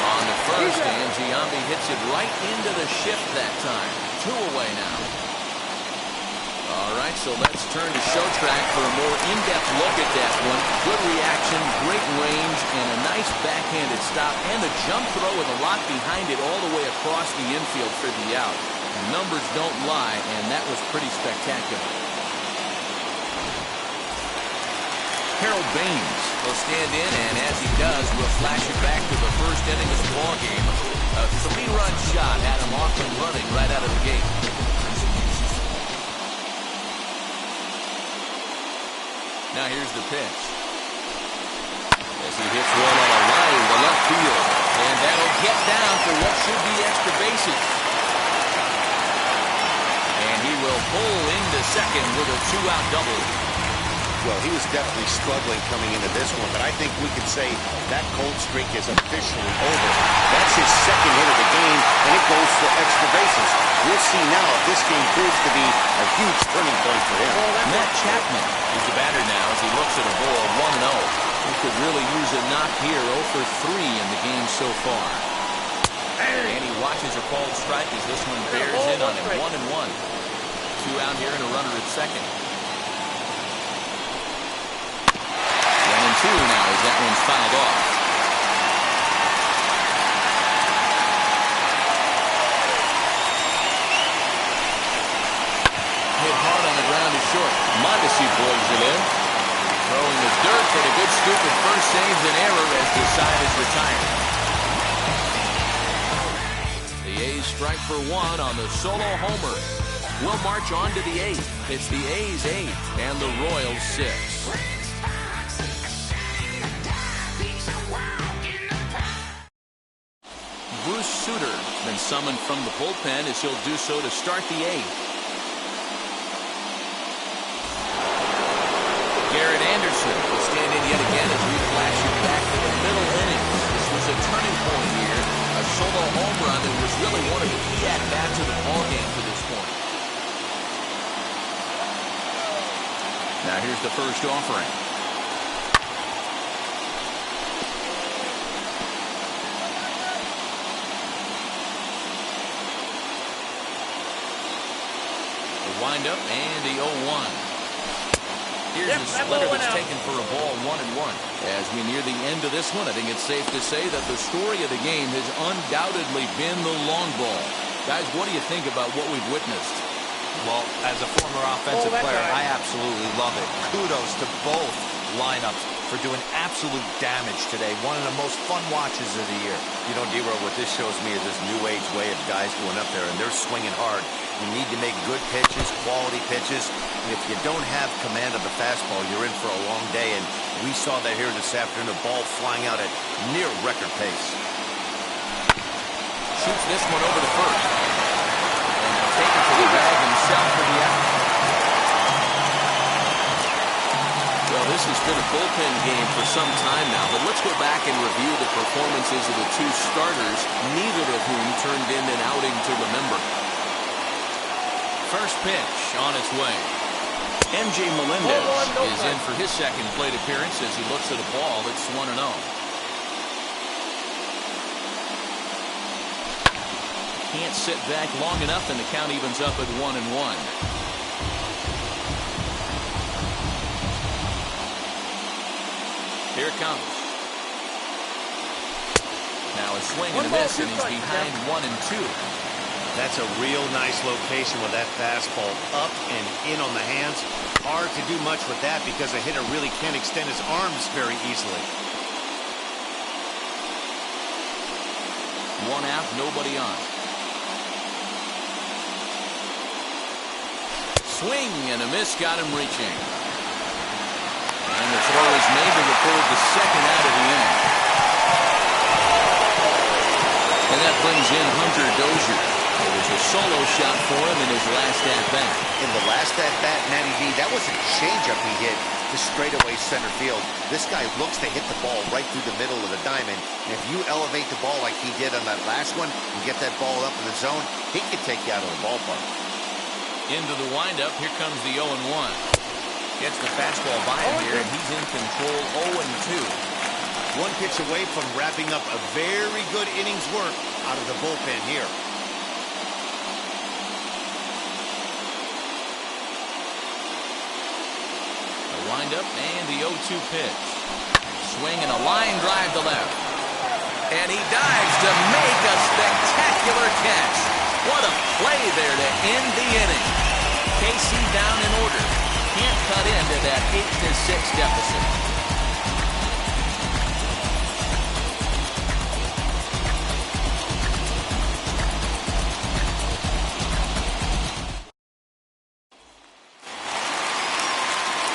Speaker 1: on the first, and Giambi hits it right into the shift that time. 2 away now. All right, so let's turn to show track for a more in-depth look at that one. Good reaction, great range, and a nice backhanded stop, and the jump throw with a lot behind it all the way across the infield for the out. The numbers don't lie, and that was pretty spectacular. Harold Baines will stand in, and as he does, we'll flash it back to the first inning of the ball game. A 3-run shot had him off and running right out of the gate. Now here's the pitch. As he hits one on a line to left field, and that'll get down for what should be extra bases. And he will pull into second with a 2-out double.
Speaker 13: Well, he was definitely struggling coming into this one, but I think we could say that cold streak is officially over. That's his second hit of the game, and it goes for extra bases. We'll see now if this game proves to be a huge turning point for him.
Speaker 1: Matt Chapman is the batter now as he looks at a ball 1-0. He could really use a knock here, 0 for 3 in the game so far. And he watches a called strike as this one bears in on him, 1-1. 2 out here and a runner at second. 1-2 now as that one's fouled off. Hit hard on the ground to short. Mondesi boards it in. Throwing the dirt, but a good scoop at first saves an error as the side is retired. The A's strike for 1 on the solo homer. We'll march on to the 8th. It's the A's 8 and the Royals 6. Bruce Sutter been summoned from the bullpen as he'll do so to start the 8th. Garrett Anderson will stand in yet again as we flash it back to the middle innings. This was a turning point here. A solo home run that was really one of the key at-bats of the ballgame to this point. Now here's the first offering. Windup and the 0-1. Here's a splitter that's taken for a ball 1-1. As we near the end of this one, I think it's safe to say that the story of the game has undoubtedly been the long ball. Guys, what do you think about what we've witnessed?
Speaker 12: Well, as a former offensive player, I absolutely love it. Kudos to both lineups for doing absolute damage today. One of the most fun watches of the year.
Speaker 13: You know, D-Row, what this shows me is this new age way of guys going up there, and they're swinging hard. You need to make good pitches, quality pitches. And if you don't have command of the fastball, you're in for a long day. And we saw that here this afternoon, a ball flying out at near record pace.
Speaker 1: Shoots this one over to first. And now taken to the bag himself for the out. Well, this has been a bullpen game for some time now, but let's go back and review the performances of the 2 starters, neither of whom turned in an outing to remember. First pitch on its way. MJ Melendez is in for his second plate appearance as he looks at a ball that's 1-0. Can't sit back long enough, and the count evens up at 1-1. Here it comes. Now a swing and a miss, and he's behind 1-2.
Speaker 13: That's a real nice location with that fastball up and in on the hands. Hard to do much with that because a hitter really can't extend his arms very easily.
Speaker 1: 1 out, nobody on. Swing and a miss got him reaching. And the throw is made to record the second out of the inning. And that brings in Hunter Dozier. It was a solo shot for him in his last at-bat.
Speaker 13: In the last at-bat, Matty V, that was a changeup he hit to straightaway center field. This guy looks to hit the ball right through the middle of the diamond. And if you elevate the ball like he did on that last one and get that ball up in the zone, he can take you out of the ballpark.
Speaker 1: Into the windup, here comes the 0-1. Gets the fastball by him here, and he's in control 0-2.
Speaker 13: One pitch away from wrapping up a very good innings work out of the bullpen here.
Speaker 1: The windup and the 0-2 pitch. Swing and a line drive to left. And he dives to make a spectacular catch. What a play there to end the inning. KC down in order. Can't cut into that 8-6 deficit.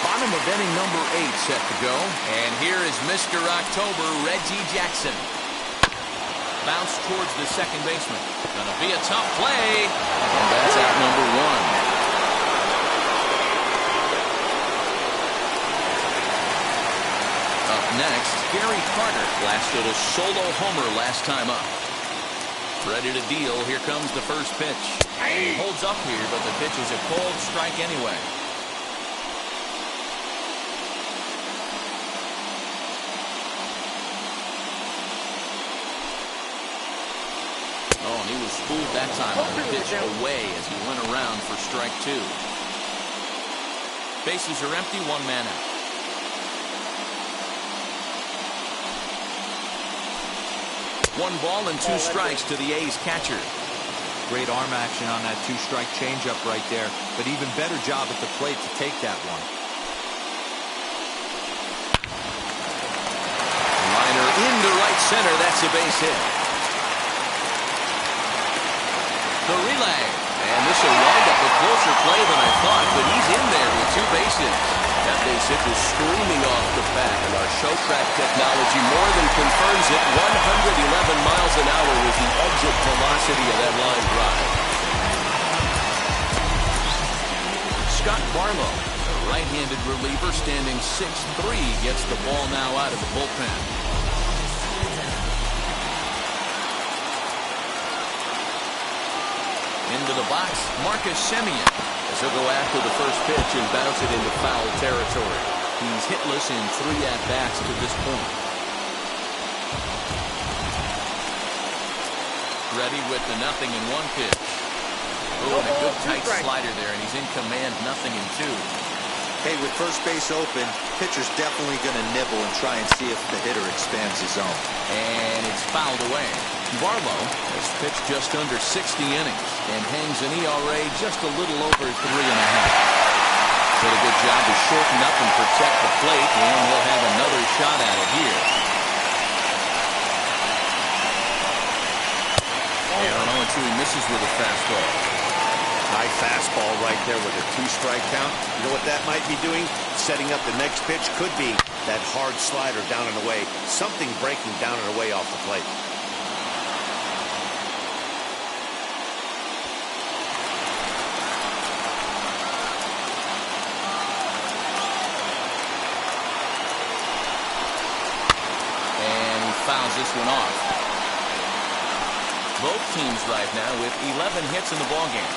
Speaker 1: Bottom of inning number 8 set to go. And here is Mr. October, Reggie Jackson. Bounce towards the second baseman. Gonna be a tough play. And that's out number 1. Up next, Gary Carter blasted a solo homer last time up. Ready to deal. Here comes the first pitch. He holds up here, but the pitch is a cold strike anyway. Oh, and he was fooled that time on the pitch away as he went around for strike 2. Bases are empty, 1 man out. One ball and 2 strikes to the A's catcher.
Speaker 12: Great arm action on that 2-strike changeup right there, but even better job at the plate to take that one.
Speaker 1: Liner into right center. That's a base hit. The relay. And this will wind up a closer play than I thought, but he's in there with 2 bases. That base hit was streaming off the bat, and our show track technology more than confirms it. 111 miles an hour was the exit velocity of that line drive. Scott Barlow, the right-handed reliever, standing 6'3", gets the ball now out of the bullpen. Into the box, Marcus Semien, as he'll go after the first pitch and bounce it into foul territory. He's hitless in 3 at-bats to this point. Ready with the 0-1 pitch. Oh, and a good tight slider there, and he's in command, 0-2.
Speaker 12: Hey, with first base open, pitcher's definitely going to nibble and try and see if the hitter expands his zone.
Speaker 1: And it's fouled away. Barlow has pitched just under 60 innings and hangs an ERA just a little over 3.5. Did a good job to shorten up and protect the plate, and he'll have another shot at it here. And 0-2, he misses with a fastball.
Speaker 13: High fastball right there with a 2-strike count. You know what that might be doing? Setting up the next pitch. Could be that hard slider down and away. Something breaking down and away off the plate.
Speaker 1: And he fouls this one off. Both teams right now with 11 hits in the ballgame.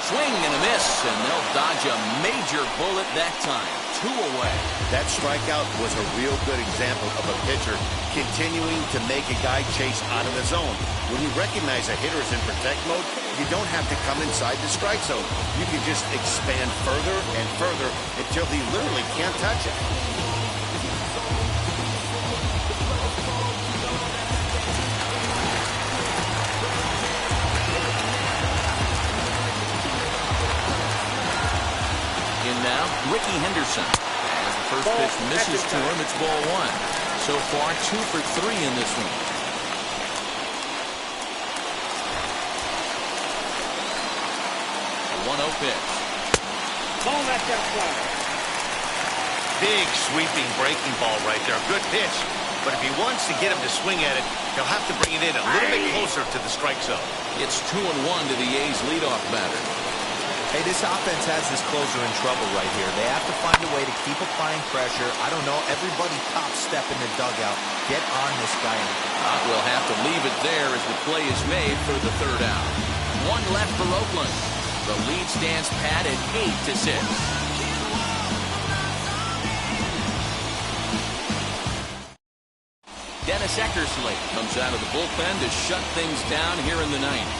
Speaker 1: Swing and a miss, and they'll dodge a major bullet that time. 2 away.
Speaker 13: That strikeout was a real good example of a pitcher continuing to make a guy chase out of the zone. When you recognize a hitter is in protect mode, you don't have to come inside the strike zone. You can just expand further and further until he literally can't touch it.
Speaker 1: Now, Ricky Henderson. As the first pitch misses to him, it's ball 1. So far, 2 for 3 in this one. A 1-0 pitch.
Speaker 13: Big sweeping breaking ball right there. Good pitch. But if he wants to get him to swing at it, he'll have to bring it in a little bit closer to the strike zone.
Speaker 1: It's 2-1 to the A's leadoff batter.
Speaker 12: Hey, this offense has this closer in trouble right here. They have to find a way to keep applying pressure. I don't know, everybody top step in the dugout. Get on this guy.
Speaker 1: We'll have to leave it there as the play is made for the 3rd out. 1 left for Oakland. The lead stands pat at 8-6. Dennis Eckersley comes out of the bullpen to shut things down here in the ninth.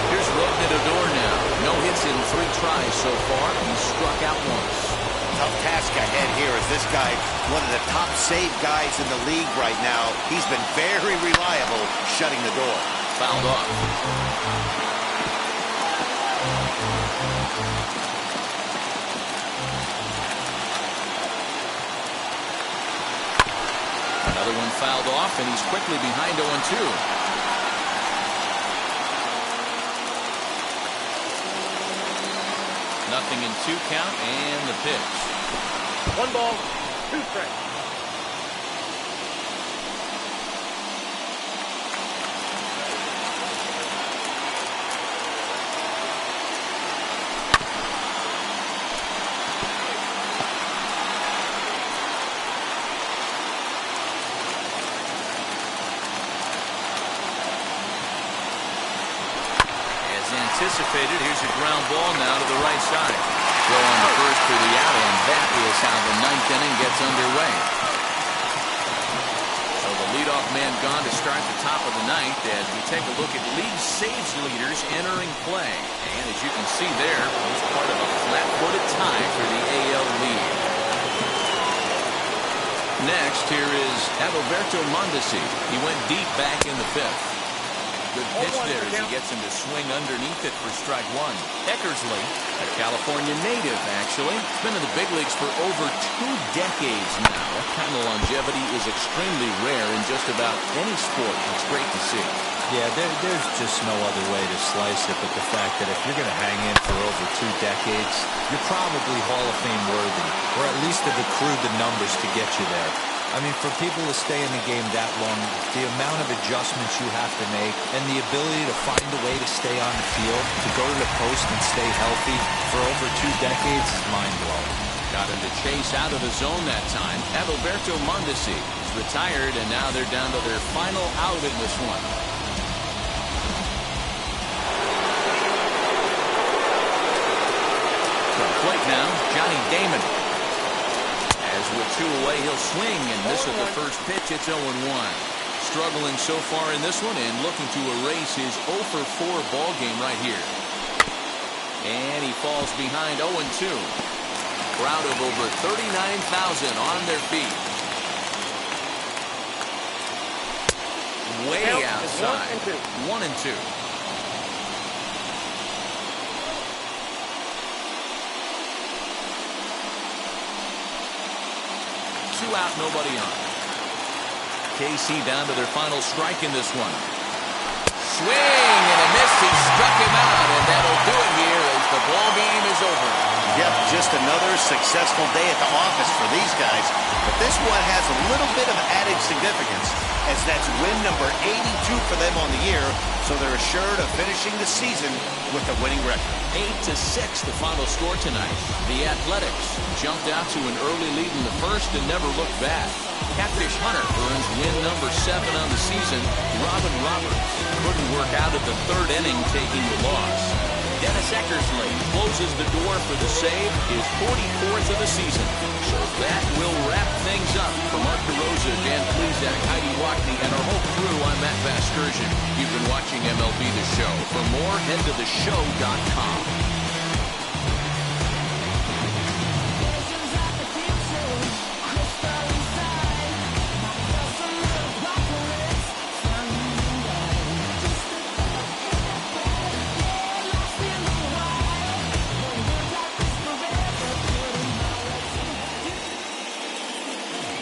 Speaker 1: Here's Rodney now. No hits in 3 tries so far. He's struck out once.
Speaker 13: Tough task ahead here as this guy, one of the top save guys in the league right now. He's been very reliable shutting the door.
Speaker 1: Fouled off. Another one fouled off, and he's quickly behind 0-2. Nothing in 2 count, and the pitch.
Speaker 15: 1 ball, 2 strikes.
Speaker 1: Anticipated. Here's a ground ball now to the right side. Throw on the first for the out, and that is how the 9th inning gets underway. So the leadoff man gone to start the top of the 9th as we take a look at league saves leaders entering play. And as you can see there, it's part of a flat-footed tie for the AL lead. Next, here is Adalberto Mondesi. He went deep back in the 5th. Good pitch there as he gets him to swing underneath it for strike 1. Eckersley, a California native, actually. He's been in the big leagues for over 2 decades now. That kind of longevity is extremely rare in just about any sport. It's great to see.
Speaker 12: Yeah, there's just no other way to slice it but the fact that if you're going to hang in for over 2 decades, you're probably Hall of Fame worthy, or at least have accrued the numbers to get you there. I mean, for people to stay in the game that long, the amount of adjustments you have to make and the ability to find a way to stay on the field, to go to the post and stay healthy for over 2 decades is mind-blowing.
Speaker 1: Got him to chase out of the zone that time. Adalberto Mondesi is retired, and now they're down to their final out in this one. To the plate now, Johnny Damon. As with 2 away, he'll swing and miss at the first pitch. It's 0-1. Struggling so far in this one and looking to erase his 0-for-4 ball game right here. And he falls behind 0-2. Crowd of over 39,000 on their feet. Way outside. 1-2. 2 out, nobody on. KC down to their final strike in this one. Swing and a miss. He struck him out, and that'll do it here as the ball game is over.
Speaker 13: Yep, just another successful day at the office for these guys. But this one has a little bit of added significance, as that's win number 82 for them on the year, so they're assured of finishing the season with a winning record.
Speaker 1: 8-6 the final score tonight. The Athletics jumped out to an early lead in the first and never looked back. Catfish Hunter earns win number 7 on the season. Robin Roberts couldn't work out at the 3rd inning, taking the loss. Dennis Eckersley closes the door for the save, his 44th of the season. So that will wrap things up. For Mark DeRosa, Dan Plezak, Heidi Wackney, and our whole crew, I'm Matt Vasgersian. You've been watching MLB The Show. For more, head to theshow.com.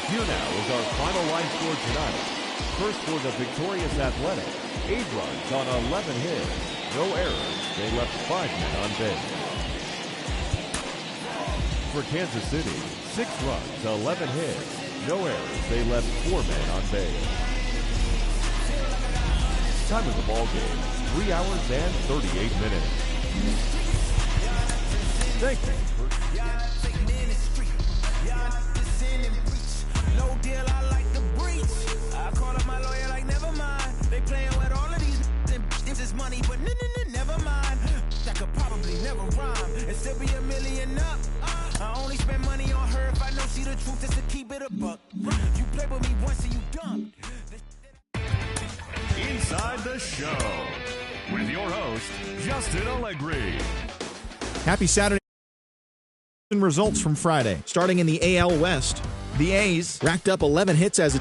Speaker 2: Here now is our final line score tonight. First for the victorious Athletics, 8 runs on 11 hits. No errors. They left 5 men on base. For Kansas City, 6 runs, 11 hits. No errors. They left 4 men on base. Time of the ball game, 3 hours and 38 minutes. Thank you.
Speaker 10: No deal, I like the breach. I called up my lawyer like, never mind. They playing with all of these. This is money, but never mind. That could probably never rhyme and still be
Speaker 4: a buck. You play with me once and you done.
Speaker 2: Inside the Show with your host, Justin Allegri.
Speaker 3: Happy Saturday. Results from Friday. Starting in the AL West, the A's racked up 11 hits as a